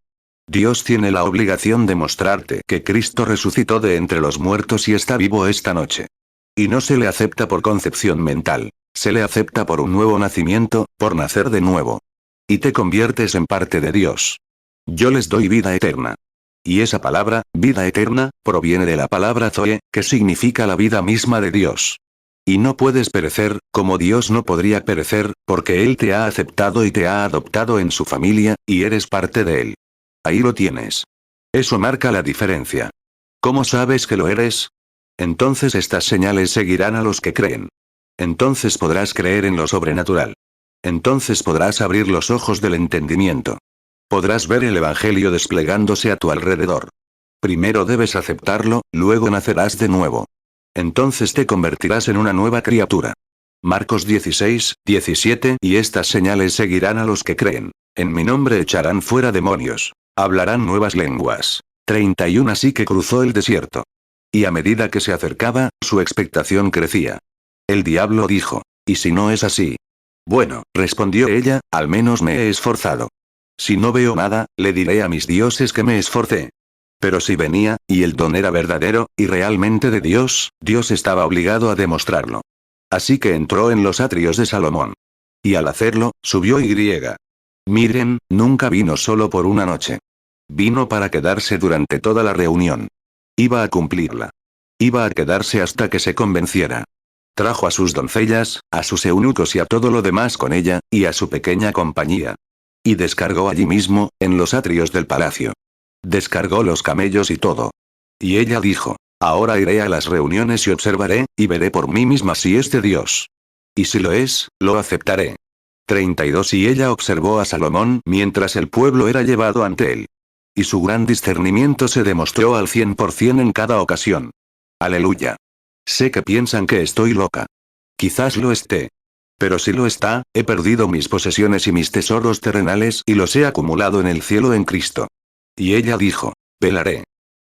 Dios tiene la obligación de mostrarte que Cristo resucitó de entre los muertos y está vivo esta noche. Y no se le acepta por concepción mental, se le acepta por un nuevo nacimiento, por nacer de nuevo. Y te conviertes en parte de Dios. Yo les doy vida eterna. Y esa palabra, vida eterna, proviene de la palabra Zoe, que significa la vida misma de Dios. Y no puedes perecer, como Dios no podría perecer, porque Él te ha aceptado y te ha adoptado en su familia, y eres parte de Él. Ahí lo tienes. Eso marca la diferencia. ¿Cómo sabes que lo eres? Entonces estas señales seguirán a los que creen. Entonces podrás creer en lo sobrenatural. Entonces podrás abrir los ojos del entendimiento. Podrás ver el Evangelio desplegándose a tu alrededor. Primero debes aceptarlo, luego nacerás de nuevo. Entonces te convertirás en una nueva criatura. Marcos 16, 17 Y estas señales seguirán a los que creen. En mi nombre echarán fuera demonios. Hablarán nuevas lenguas. 31 Así que cruzó el desierto. Y a medida que se acercaba, su expectación crecía. El diablo dijo, ¿y si no es así? Bueno, respondió ella, al menos me he esforzado. Si no veo nada, le diré a mis dioses que me esforcé. Pero si venía, y el don era verdadero, y realmente de Dios, Dios estaba obligado a demostrarlo. Así que entró en los atrios de Salomón. Y al hacerlo, subió y griega. Miren, nunca vino solo por una noche. Vino para quedarse durante toda la reunión. Iba a cumplirla. Iba a quedarse hasta que se convenciera. Trajo a sus doncellas, a sus eunucos y a todo lo demás con ella, y a su pequeña compañía. Y descargó allí mismo, en los atrios del palacio. Descargó los camellos y todo. Y ella dijo, ahora iré a las reuniones y observaré, y veré por mí misma si es de Dios. Y si lo es, lo aceptaré. 32 Y ella observó a Salomón mientras el pueblo era llevado ante él. Y su gran discernimiento se demostró al 100% en cada ocasión. Aleluya. Sé que piensan que estoy loca. Quizás lo esté. Pero si lo está, he perdido mis posesiones y mis tesoros terrenales y los he acumulado en el cielo en Cristo. Y ella dijo, velaré.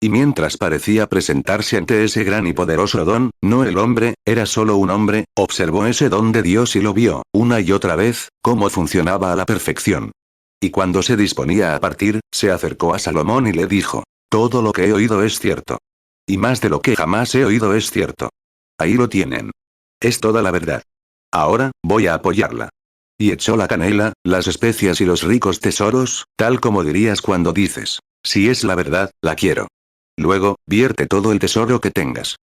Y mientras parecía presentarse ante ese gran y poderoso don, no el hombre, era solo un hombre, observó ese don de Dios y lo vio, una y otra vez, cómo funcionaba a la perfección. Y cuando se disponía a partir, se acercó a Salomón y le dijo, todo lo que he oído es cierto. Y más de lo que jamás he oído es cierto. Ahí lo tienen. Es toda la verdad. Ahora, voy a apoyarla. Y echó la canela, las especias y los ricos tesoros, tal como dirías cuando dices, si es la verdad, la quiero. Luego, vierte todo el tesoro que tengas.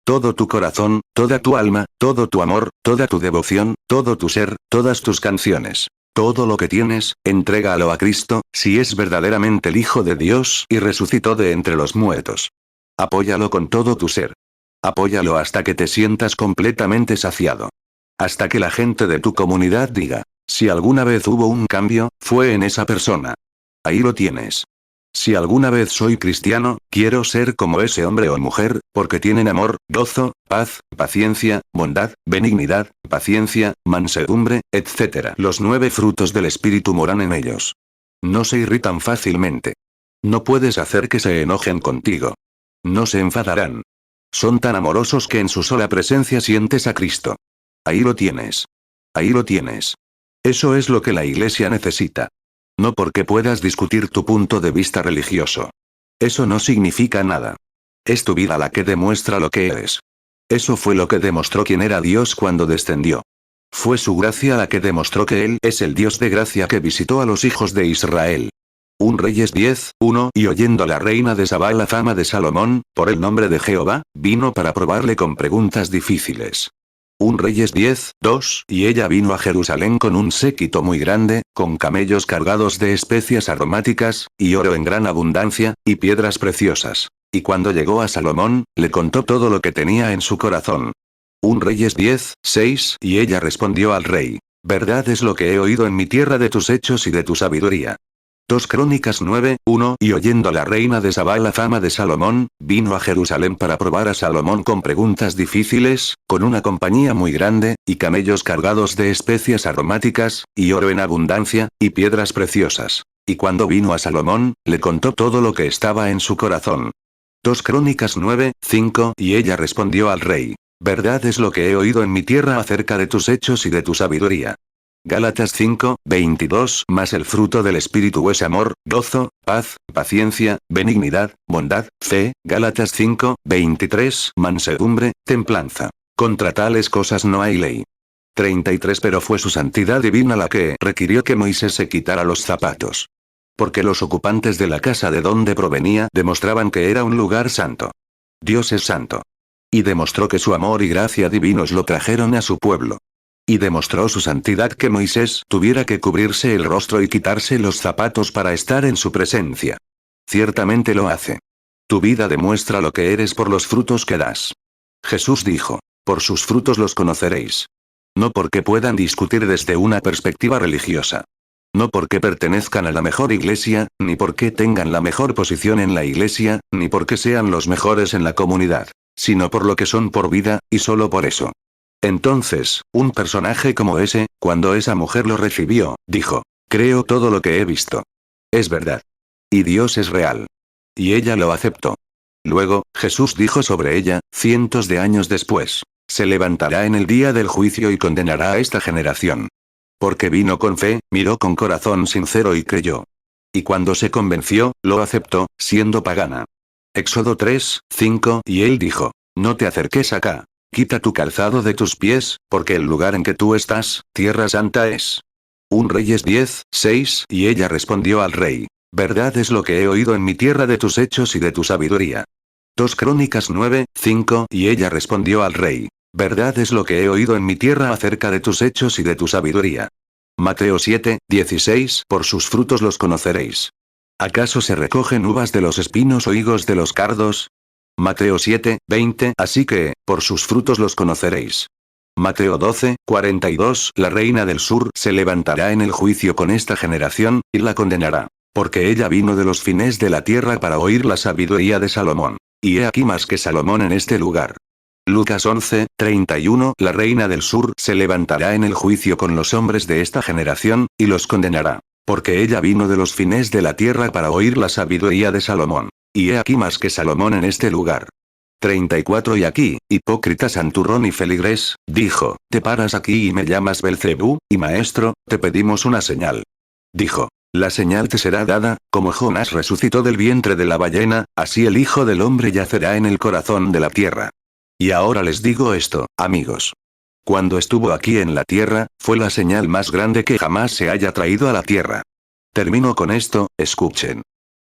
Todo tu corazón, toda tu alma, todo tu amor, toda tu devoción, todo tu ser, todas tus canciones. Todo lo que tienes, entrégalo a Cristo, si es verdaderamente el Hijo de Dios y resucitó de entre los muertos. Apóyalo con todo tu ser. Apóyalo hasta que te sientas completamente saciado. Hasta que la gente de tu comunidad diga, si alguna vez hubo un cambio, fue en esa persona. Ahí lo tienes. Si alguna vez soy cristiano, quiero ser como ese hombre o mujer, porque tienen amor, gozo, paz, paciencia, bondad, benignidad, paciencia, mansedumbre, etc. Los 9 frutos del Espíritu moran en ellos. No se irritan fácilmente. No puedes hacer que se enojen contigo. No se enfadarán. Son tan amorosos que en su sola presencia sientes a Cristo. Ahí lo tienes. Ahí lo tienes. Eso es lo que la Iglesia necesita. No porque puedas discutir tu punto de vista religioso. Eso no significa nada. Es tu vida la que demuestra lo que eres. Eso fue lo que demostró quién era Dios cuando descendió. Fue su gracia la que demostró que Él es el Dios de gracia que visitó a los hijos de Israel. 1 Reyes 10:1 Y oyendo la reina de Sabá la fama de Salomón, por el nombre de Jehová, vino para probarle con preguntas difíciles. 1 Reyes 10:2 Y ella vino a Jerusalén con un séquito muy grande, con camellos cargados de especias aromáticas, y oro en gran abundancia, y piedras preciosas. Y cuando llegó a Salomón, le contó todo lo que tenía en su corazón. 1 Reyes 10:6 Y ella respondió al rey: Verdad es lo que he oído en mi tierra de tus hechos y de tu sabiduría. 2 Crónicas 9:1 Y oyendo la reina de Sabá la fama de Salomón, vino a Jerusalén para probar a Salomón con preguntas difíciles, con una compañía muy grande, y camellos cargados de especias aromáticas, y oro en abundancia, y piedras preciosas. Y cuando vino a Salomón, le contó todo lo que estaba en su corazón. 2 Crónicas 9:5 Y ella respondió al rey: Verdad es lo que he oído en mi tierra acerca de tus hechos y de tu sabiduría. Gálatas 5:22 Mas el fruto del Espíritu es amor, gozo, paz, paciencia, benignidad, bondad, fe. Gálatas 5:23 Mansedumbre, templanza. Contra tales cosas no hay ley. 33 Pero fue su santidad divina la que requirió que Moisés se quitara los zapatos. Porque los ocupantes de la casa de donde provenía demostraban que era un lugar santo. Dios es santo. Y demostró que su amor y gracia divinos lo trajeron a su pueblo. Y demostró su santidad que Moisés tuviera que cubrirse el rostro y quitarse los zapatos para estar en su presencia. Ciertamente lo hace. Tu vida demuestra lo que eres por los frutos que das. Jesús dijo: por sus frutos los conoceréis. No porque puedan discutir desde una perspectiva religiosa. No porque pertenezcan a la mejor iglesia, ni porque tengan la mejor posición en la iglesia, ni porque sean los mejores en la comunidad, sino por lo que son por vida, y solo por eso. Entonces, un personaje como ese, cuando esa mujer lo recibió, dijo: creo todo lo que he visto. Es verdad. Y Dios es real. Y ella lo aceptó. Luego, Jesús dijo sobre ella, cientos de años después: se levantará en el día del juicio y condenará a esta generación. Porque vino con fe, miró con corazón sincero y creyó. Y cuando se convenció, lo aceptó, siendo pagana. Éxodo 3:5 Y él dijo: no te acerques acá. Quita tu calzado de tus pies, porque el lugar en que tú estás, tierra santa es. 1 Reyes 10:6 Y ella respondió al rey: verdad es lo que he oído en mi tierra de tus hechos y de tu sabiduría. 2 Crónicas 9:5 Y ella respondió al rey: verdad es lo que he oído en mi tierra acerca de tus hechos y de tu sabiduría. Mateo 7:16 Por sus frutos los conoceréis. ¿Acaso se recogen uvas de los espinos o higos de los cardos? Mateo 7:20 Así que, por sus frutos los conoceréis. Mateo 12:42 La reina del sur se levantará en el juicio con esta generación, y la condenará. Porque ella vino de los fines de la tierra para oír la sabiduría de Salomón. Y he aquí más que Salomón en este lugar. Lucas 11:31 La reina del sur se levantará en el juicio con los hombres de esta generación, y los condenará. Porque ella vino de los fines de la tierra para oír la sabiduría de Salomón. Y he aquí más que Salomón en este lugar. 34 Y aquí, hipócrita santurrón y feligrés, dijo: te paras aquí y me llamas Belcebú, y maestro, te pedimos una señal. Dijo: la señal te será dada, como Jonás resucitó del vientre de la ballena, así el Hijo del Hombre yacerá en el corazón de la tierra. Y ahora les digo esto, amigos. Cuando estuvo aquí en la tierra, fue la señal más grande que jamás se haya traído a la tierra. Termino con esto, escuchen.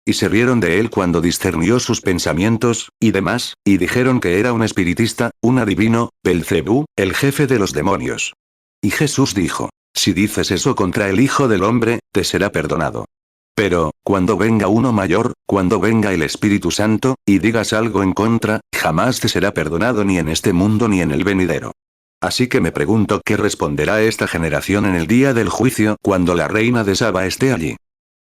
Y se rieron de él cuando discernió sus pensamientos, y demás, y dijeron que era un espiritista, un adivino, Belcebú, el jefe de los demonios. Y Jesús dijo: si dices eso contra el Hijo del Hombre, te será perdonado. Pero, cuando venga uno mayor, cuando venga el Espíritu Santo, y digas algo en contra, jamás te será perdonado ni en este mundo ni en el venidero. Así que me pregunto qué responderá esta generación en el día del juicio cuando la reina de Saba esté allí.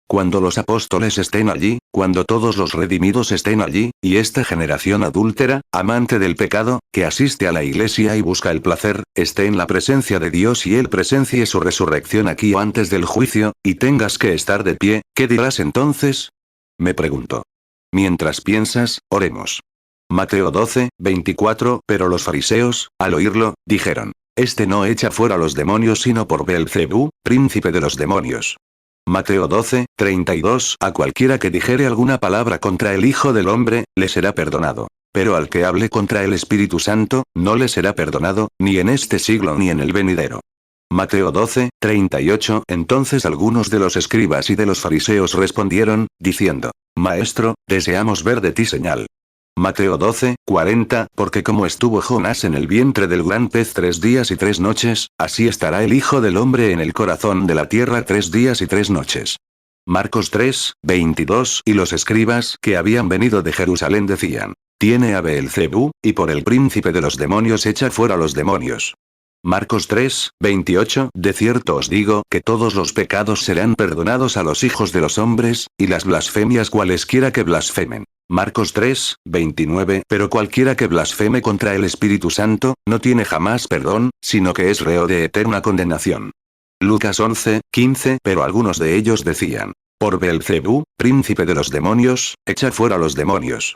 Cuando los apóstoles estén allí, cuando todos los redimidos estén allí, y esta generación adúltera, amante del pecado, que asiste a la iglesia y busca el placer, esté en la presencia de Dios y Él presencie su resurrección aquí o antes del juicio, y tengas que estar de pie, ¿qué dirás entonces? Me preguntó. Mientras piensas, oremos. Mateo 12, 24. Pero los fariseos, al oírlo, dijeron: Este no echa fuera los demonios sino por Beelzebú, príncipe de los demonios. Mateo 12, 32. A cualquiera que dijere alguna palabra contra el Hijo del Hombre, le será perdonado. Pero al que hable contra el Espíritu Santo, no le será perdonado, ni en este siglo ni en el venidero. Mateo 12, 38. Entonces algunos de los escribas y de los fariseos respondieron, diciendo: Maestro, deseamos ver de ti señal. Mateo 12, 40. Porque como estuvo Jonás en el vientre del gran pez 3 días y 3 noches, así estará el Hijo del Hombre en el corazón de la tierra 3 días y 3 noches. Marcos 3, 22. Y los escribas que habían venido de Jerusalén decían: Tiene a Beelzebú, y por el príncipe de los demonios echa fuera los demonios. Marcos 3, 28. De cierto os digo que todos los pecados serán perdonados a los hijos de los hombres, y las blasfemias cualesquiera que blasfemen. Marcos 3, 29. Pero cualquiera que blasfeme contra el Espíritu Santo, no tiene jamás perdón, sino que es reo de eterna condenación. Lucas 11, 15. Pero algunos de ellos decían: Por Beelzebú, príncipe de los demonios, echa fuera los demonios.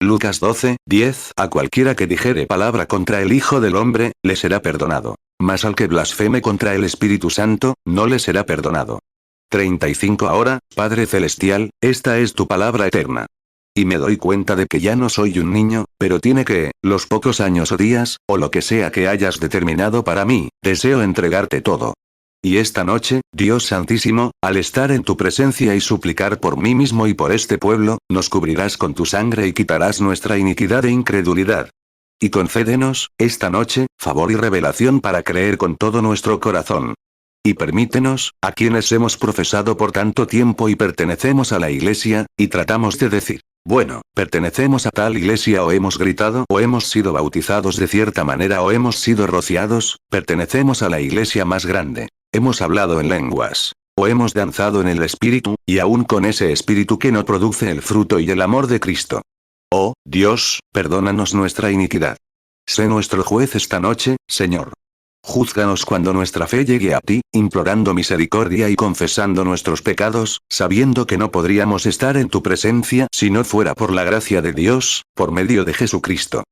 Lucas 12, 10. A cualquiera que dijere palabra contra el Hijo del Hombre, le será perdonado. Mas al que blasfeme contra el Espíritu Santo, no le será perdonado. 35. Ahora, Padre Celestial, esta es tu palabra eterna. Y me doy cuenta de que ya no soy un niño, pero tiene que, los pocos años o días, o lo que sea que hayas determinado para mí, deseo entregarte todo. Y esta noche, Dios Santísimo, al estar en tu presencia y suplicar por mí mismo y por este pueblo, nos cubrirás con tu sangre y quitarás nuestra iniquidad e incredulidad. Y concédenos, esta noche, favor y revelación para creer con todo nuestro corazón. Y permítenos, a quienes hemos profesado por tanto tiempo y pertenecemos a la Iglesia, y tratamos de decir: bueno, pertenecemos a tal iglesia, o hemos gritado o hemos sido bautizados de cierta manera o hemos sido rociados, pertenecemos a la iglesia más grande. Hemos hablado en lenguas. O hemos danzado en el Espíritu, y aún con ese Espíritu que no produce el fruto y el amor de Cristo. Oh, Dios, perdónanos nuestra iniquidad. Sé nuestro juez esta noche, Señor. Júzganos cuando nuestra fe llegue a ti, implorando misericordia y confesando nuestros pecados, sabiendo que no podríamos estar en tu presencia si no fuera por la gracia de Dios, por medio de Jesucristo.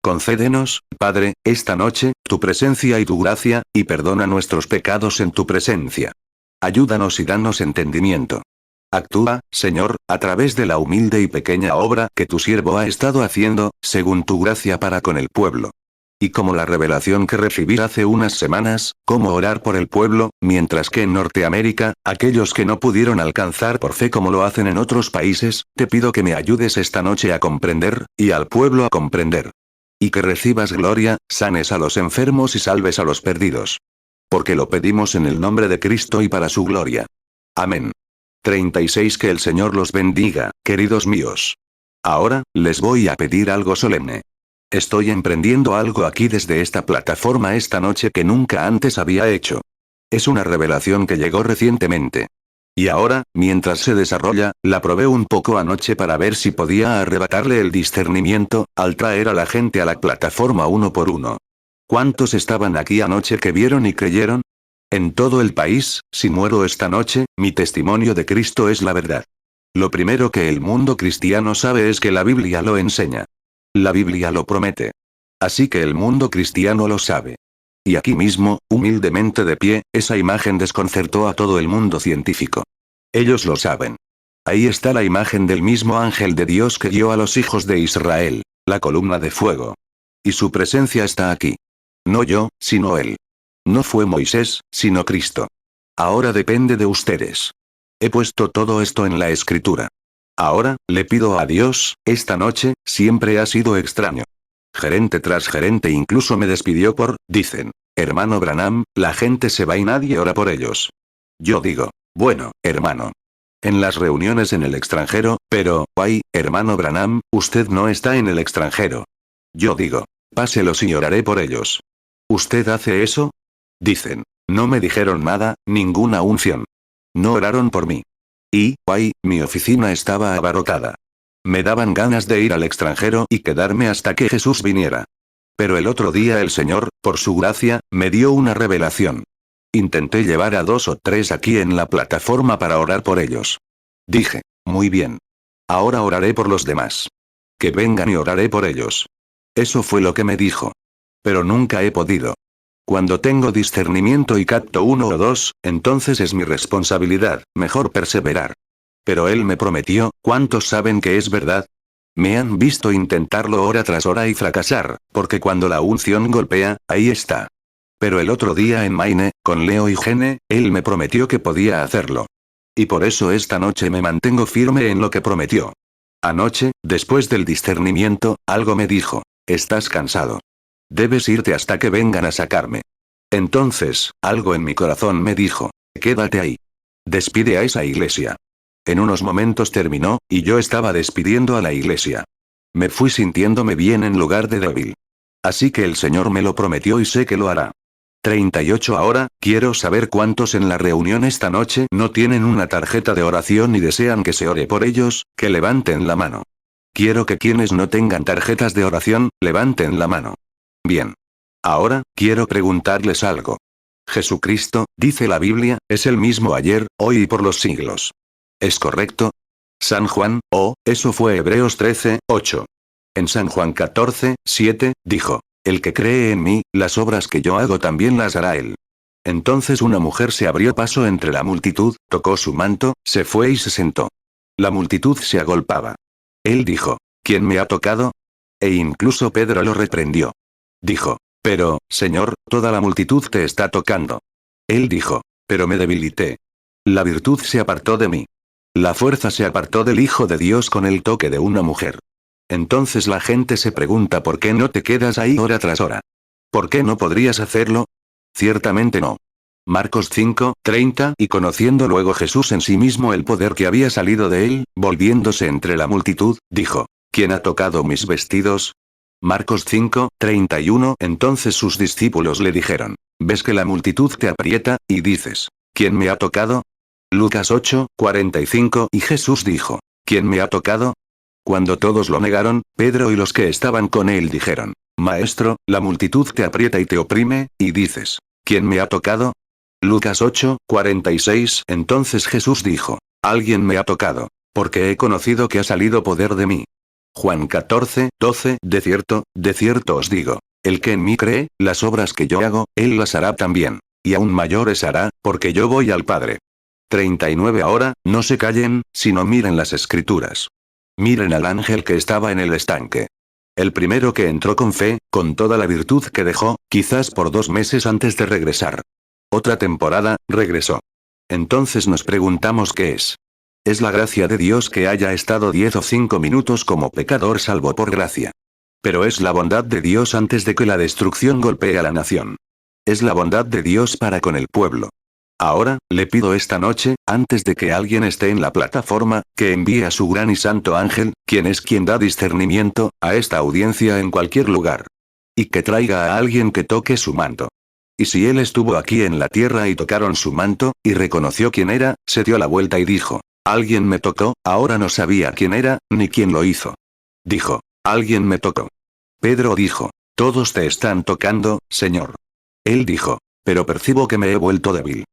Concédenos, Padre, esta noche, tu presencia y tu gracia, y perdona nuestros pecados en tu presencia. Ayúdanos y danos entendimiento. Actúa, Señor, a través de la humilde y pequeña obra que tu siervo ha estado haciendo, según tu gracia para con el pueblo. Y como la revelación que recibí hace unas semanas, cómo orar por el pueblo, mientras que en Norteamérica, aquellos que no pudieron alcanzar por fe como lo hacen en otros países, te pido que me ayudes esta noche a comprender, y al pueblo a comprender. Y que recibas gloria, sanes a los enfermos y salves a los perdidos. Porque lo pedimos en el nombre de Cristo y para su gloria. Amén. 36. Que el Señor los bendiga, queridos míos. Ahora, les voy a pedir algo solemne. Estoy emprendiendo algo aquí desde esta plataforma esta noche que nunca antes había hecho. Es una revelación que llegó recientemente. Y ahora, mientras se desarrolla, la probé un poco anoche para ver si podía arrebatarle el discernimiento, al traer a la gente a la plataforma uno por uno. ¿Cuántos estaban aquí anoche que vieron y creyeron? En todo el país, si muero esta noche, mi testimonio de Cristo es la verdad. Lo primero que el mundo cristiano sabe es que la Biblia lo enseña. La Biblia lo promete. Así que el mundo cristiano lo sabe. Y aquí mismo, humildemente de pie, esa imagen desconcertó a todo el mundo científico. Ellos lo saben. Ahí está la imagen del mismo ángel de Dios que guió a los hijos de Israel, la columna de fuego. Y su presencia está aquí. No yo, sino él. No fue Moisés, sino Cristo. Ahora depende de ustedes. He puesto todo esto en la escritura. Ahora, le pido a Dios, esta noche, siempre ha sido extraño. Gerente tras gerente incluso me despidió dicen, hermano Branham, la gente se va y nadie ora por ellos. Yo digo, bueno, hermano. En las reuniones en el extranjero, pero, ay, hermano Branham, usted no está en el extranjero. Yo digo, páselos y oraré por ellos. ¿Usted hace eso? Dicen, no me dijeron nada, ninguna unción. No oraron por mí. Y, ay, mi oficina estaba abarrotada. Me daban ganas de ir al extranjero y quedarme hasta que Jesús viniera. Pero el otro día el Señor, por su gracia, me dio una revelación. Intenté llevar a 2 o 3 aquí en la plataforma para orar por ellos. Dije, muy bien. Ahora oraré por los demás. Que vengan y oraré por ellos. Eso fue lo que me dijo. Pero nunca he podido. Cuando tengo discernimiento y capto uno o dos, entonces es mi responsabilidad, mejor perseverar. Pero él me prometió, ¿cuántos saben que es verdad? Me han visto intentarlo hora tras hora y fracasar, porque cuando la unción golpea, ahí está. Pero el otro día en Maine, con Leo y Gene, él me prometió que podía hacerlo. Y por eso esta noche me mantengo firme en lo que prometió. Anoche, después del discernimiento, algo me dijo, estás cansado. Debes irte hasta que vengan a sacarme. Entonces, algo en mi corazón me dijo, quédate ahí. Despide a esa iglesia. En unos momentos terminó, y yo estaba despidiendo a la iglesia. Me fui sintiéndome bien en lugar de débil. Así que el Señor me lo prometió y sé que lo hará. 38 Ahora, quiero saber cuántos en la reunión esta noche no tienen una tarjeta de oración y desean que se ore por ellos, que levanten la mano. Quiero que quienes no tengan tarjetas de oración, levanten la mano. Bien. Ahora, quiero preguntarles algo. Jesucristo, dice la Biblia, es el mismo ayer, hoy y por los siglos. ¿Es correcto? San Juan, eso fue Hebreos 13:8. En San Juan 14:7, dijo, el que cree en mí, las obras que yo hago también las hará él. Entonces una mujer se abrió paso entre la multitud, tocó su manto, se fue y se sentó. La multitud se agolpaba. Él dijo, ¿quién me ha tocado? E incluso Pedro lo reprendió. Dijo, pero, Señor, toda la multitud te está tocando. Él dijo, pero me debilité. La virtud se apartó de mí. La fuerza se apartó del Hijo de Dios con el toque de una mujer. Entonces la gente se pregunta por qué no te quedas ahí hora tras hora. ¿Por qué no podrías hacerlo? Ciertamente no. Marcos 5:30 Y conociendo luego Jesús en sí mismo el poder que había salido de él, volviéndose entre la multitud, dijo, ¿quién ha tocado mis vestidos? Marcos 5:31 Entonces sus discípulos le dijeron, ¿ves que la multitud te aprieta, y dices, ¿quién me ha tocado? Lucas 8:45 Y Jesús dijo, ¿quién me ha tocado? Cuando todos lo negaron, Pedro y los que estaban con él dijeron, Maestro, la multitud te aprieta y te oprime, y dices, ¿quién me ha tocado? Lucas 8:46 Entonces Jesús dijo, alguien me ha tocado, porque he conocido que ha salido poder de mí. Juan 14:12 De cierto os digo, el que en mí cree, las obras que yo hago, él las hará también, y aún mayores hará, porque yo voy al Padre. 39 Ahora, no se callen, sino miren las escrituras. Miren al ángel que estaba en el estanque. El primero que entró con fe, con toda la virtud que dejó, quizás por 2 meses antes de regresar. Otra temporada, regresó. Entonces nos preguntamos qué es. Es la gracia de Dios que haya estado 10 o 5 minutos como pecador salvo por gracia. Pero es la bondad de Dios antes de que la destrucción golpee a la nación. Es la bondad de Dios para con el pueblo. Ahora, le pido esta noche, antes de que alguien esté en la plataforma, que envíe a su gran y santo ángel, quien es quien da discernimiento, a esta audiencia en cualquier lugar. Y que traiga a alguien que toque su manto. Y si él estuvo aquí en la tierra y tocaron su manto, y reconoció quién era, se dio la vuelta y dijo, alguien me tocó, ahora no sabía quién era, ni quién lo hizo. Dijo, alguien me tocó. Pedro dijo, todos te están tocando, Señor. Él dijo, pero percibo que me he vuelto débil.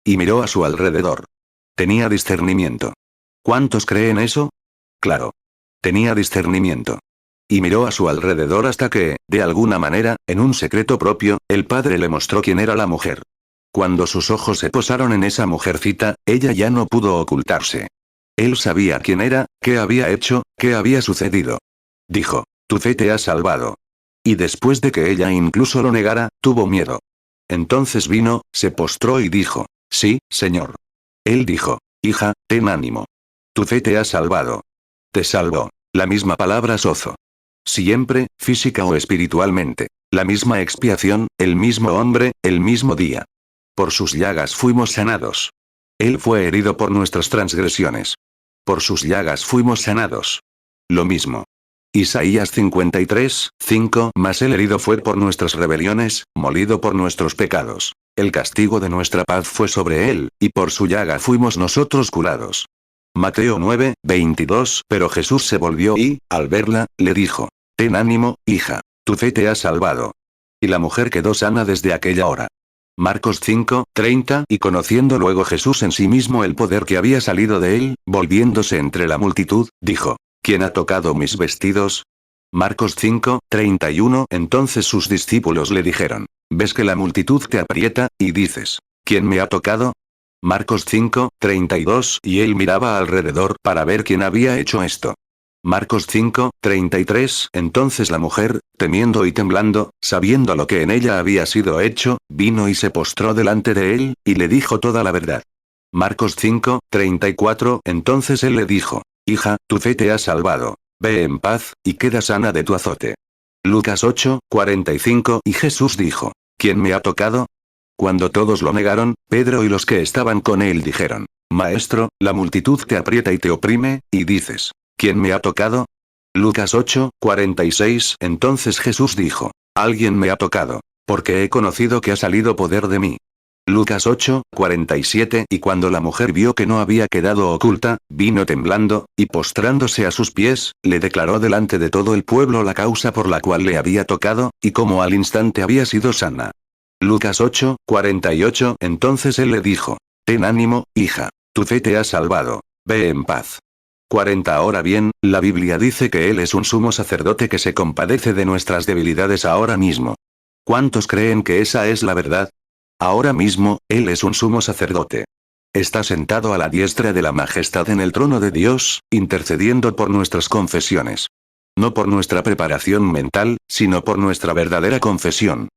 Y miró a su alrededor. Tenía discernimiento. ¿Cuántos creen eso? Claro. Tenía discernimiento. Y miró a su alrededor hasta que, de alguna manera, en un secreto propio, el padre le mostró quién era la mujer. Cuando sus ojos se posaron en esa mujercita, ella ya no pudo ocultarse. Él sabía quién era, qué había hecho, qué había sucedido. Dijo, tu fe te ha salvado. Y después de que ella incluso lo negara, tuvo miedo. Entonces vino, se postró y dijo, sí, Señor. Él dijo, hija, ten ánimo. Tu fe te ha salvado. Te salvó. La misma palabra sozo. Siempre, física o espiritualmente. La misma expiación, el mismo hombre, el mismo día. Por sus llagas fuimos sanados. Él fue herido por nuestras transgresiones. Por sus llagas fuimos sanados. Lo mismo. Isaías 53:5 Mas el herido fue por nuestras rebeliones, molido por nuestros pecados. El castigo de nuestra paz fue sobre él, y por su llaga fuimos nosotros curados. Mateo 9:22 Pero Jesús se volvió y, al verla, le dijo, ten ánimo, hija, tu fe te ha salvado. Y la mujer quedó sana desde aquella hora. Marcos 5:30. Y conociendo luego Jesús en sí mismo el poder que había salido de él, volviéndose entre la multitud, dijo: ¿Quién ha tocado mis vestidos? Marcos 5:31. Entonces sus discípulos le dijeron: ¿Ves que la multitud te aprieta, y dices: ¿Quién me ha tocado? Marcos 5:32. Y él miraba alrededor para ver quién había hecho esto. Marcos 5:33. Entonces la mujer, temiendo y temblando, sabiendo lo que en ella había sido hecho, vino y se postró delante de él, y le dijo toda la verdad. Marcos 5:34. Entonces él le dijo: Hija, tu fe te ha salvado. Ve en paz, y queda sana de tu azote. Lucas 8:45. Y Jesús dijo: ¿Quién me ha tocado? Cuando todos lo negaron, Pedro y los que estaban con él dijeron: Maestro, la multitud te aprieta y te oprime, y dices: ¿Quién me ha tocado? Lucas 8:46. Entonces Jesús dijo: Alguien me ha tocado, porque he conocido que ha salido poder de mí. Lucas 8:47. Y cuando la mujer vio que no había quedado oculta, vino temblando, y postrándose a sus pies, le declaró delante de todo el pueblo la causa por la cual le había tocado, y cómo al instante había sido sana. Lucas 8:48. Entonces él le dijo: Ten ánimo, hija, tu fe te ha salvado, ve en paz. 40. Ahora bien, la Biblia dice que Él es un sumo sacerdote que se compadece de nuestras debilidades ahora mismo. ¿Cuántos creen que esa es la verdad? Ahora mismo, Él es un sumo sacerdote. Está sentado a la diestra de la majestad en el trono de Dios, intercediendo por nuestras confesiones. No por nuestra preparación mental, sino por nuestra verdadera confesión.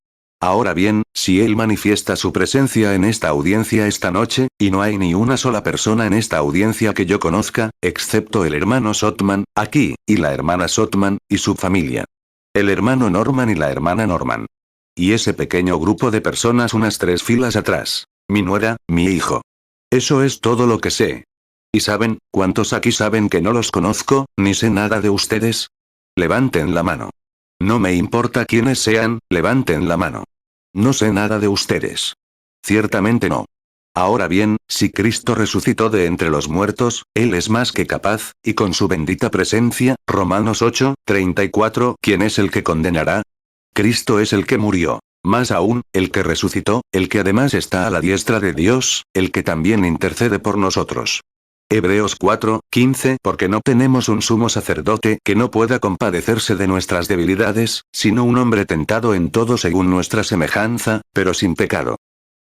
Ahora bien, si Él manifiesta su presencia en esta audiencia esta noche, y no hay ni una sola persona en esta audiencia que yo conozca, excepto el hermano Sotman, aquí, y la hermana Sotman, y su familia. El hermano Norman y la hermana Norman. Y ese pequeño grupo de personas unas 3 filas atrás. Mi nuera, mi hijo. Eso es todo lo que sé. ¿Y saben, cuántos aquí saben que no los conozco, ni sé nada de ustedes? Levanten la mano. No me importa quiénes sean, levanten la mano. No sé nada de ustedes. Ciertamente no. Ahora bien, si Cristo resucitó de entre los muertos, Él es más que capaz, y con su bendita presencia, Romanos 8:34, ¿quién es el que condenará? Cristo es el que murió. Más aún, el que resucitó, el que además está a la diestra de Dios, el que también intercede por nosotros. Hebreos 4:15. Porque no tenemos un sumo sacerdote que no pueda compadecerse de nuestras debilidades, sino un hombre tentado en todo según nuestra semejanza, pero sin pecado.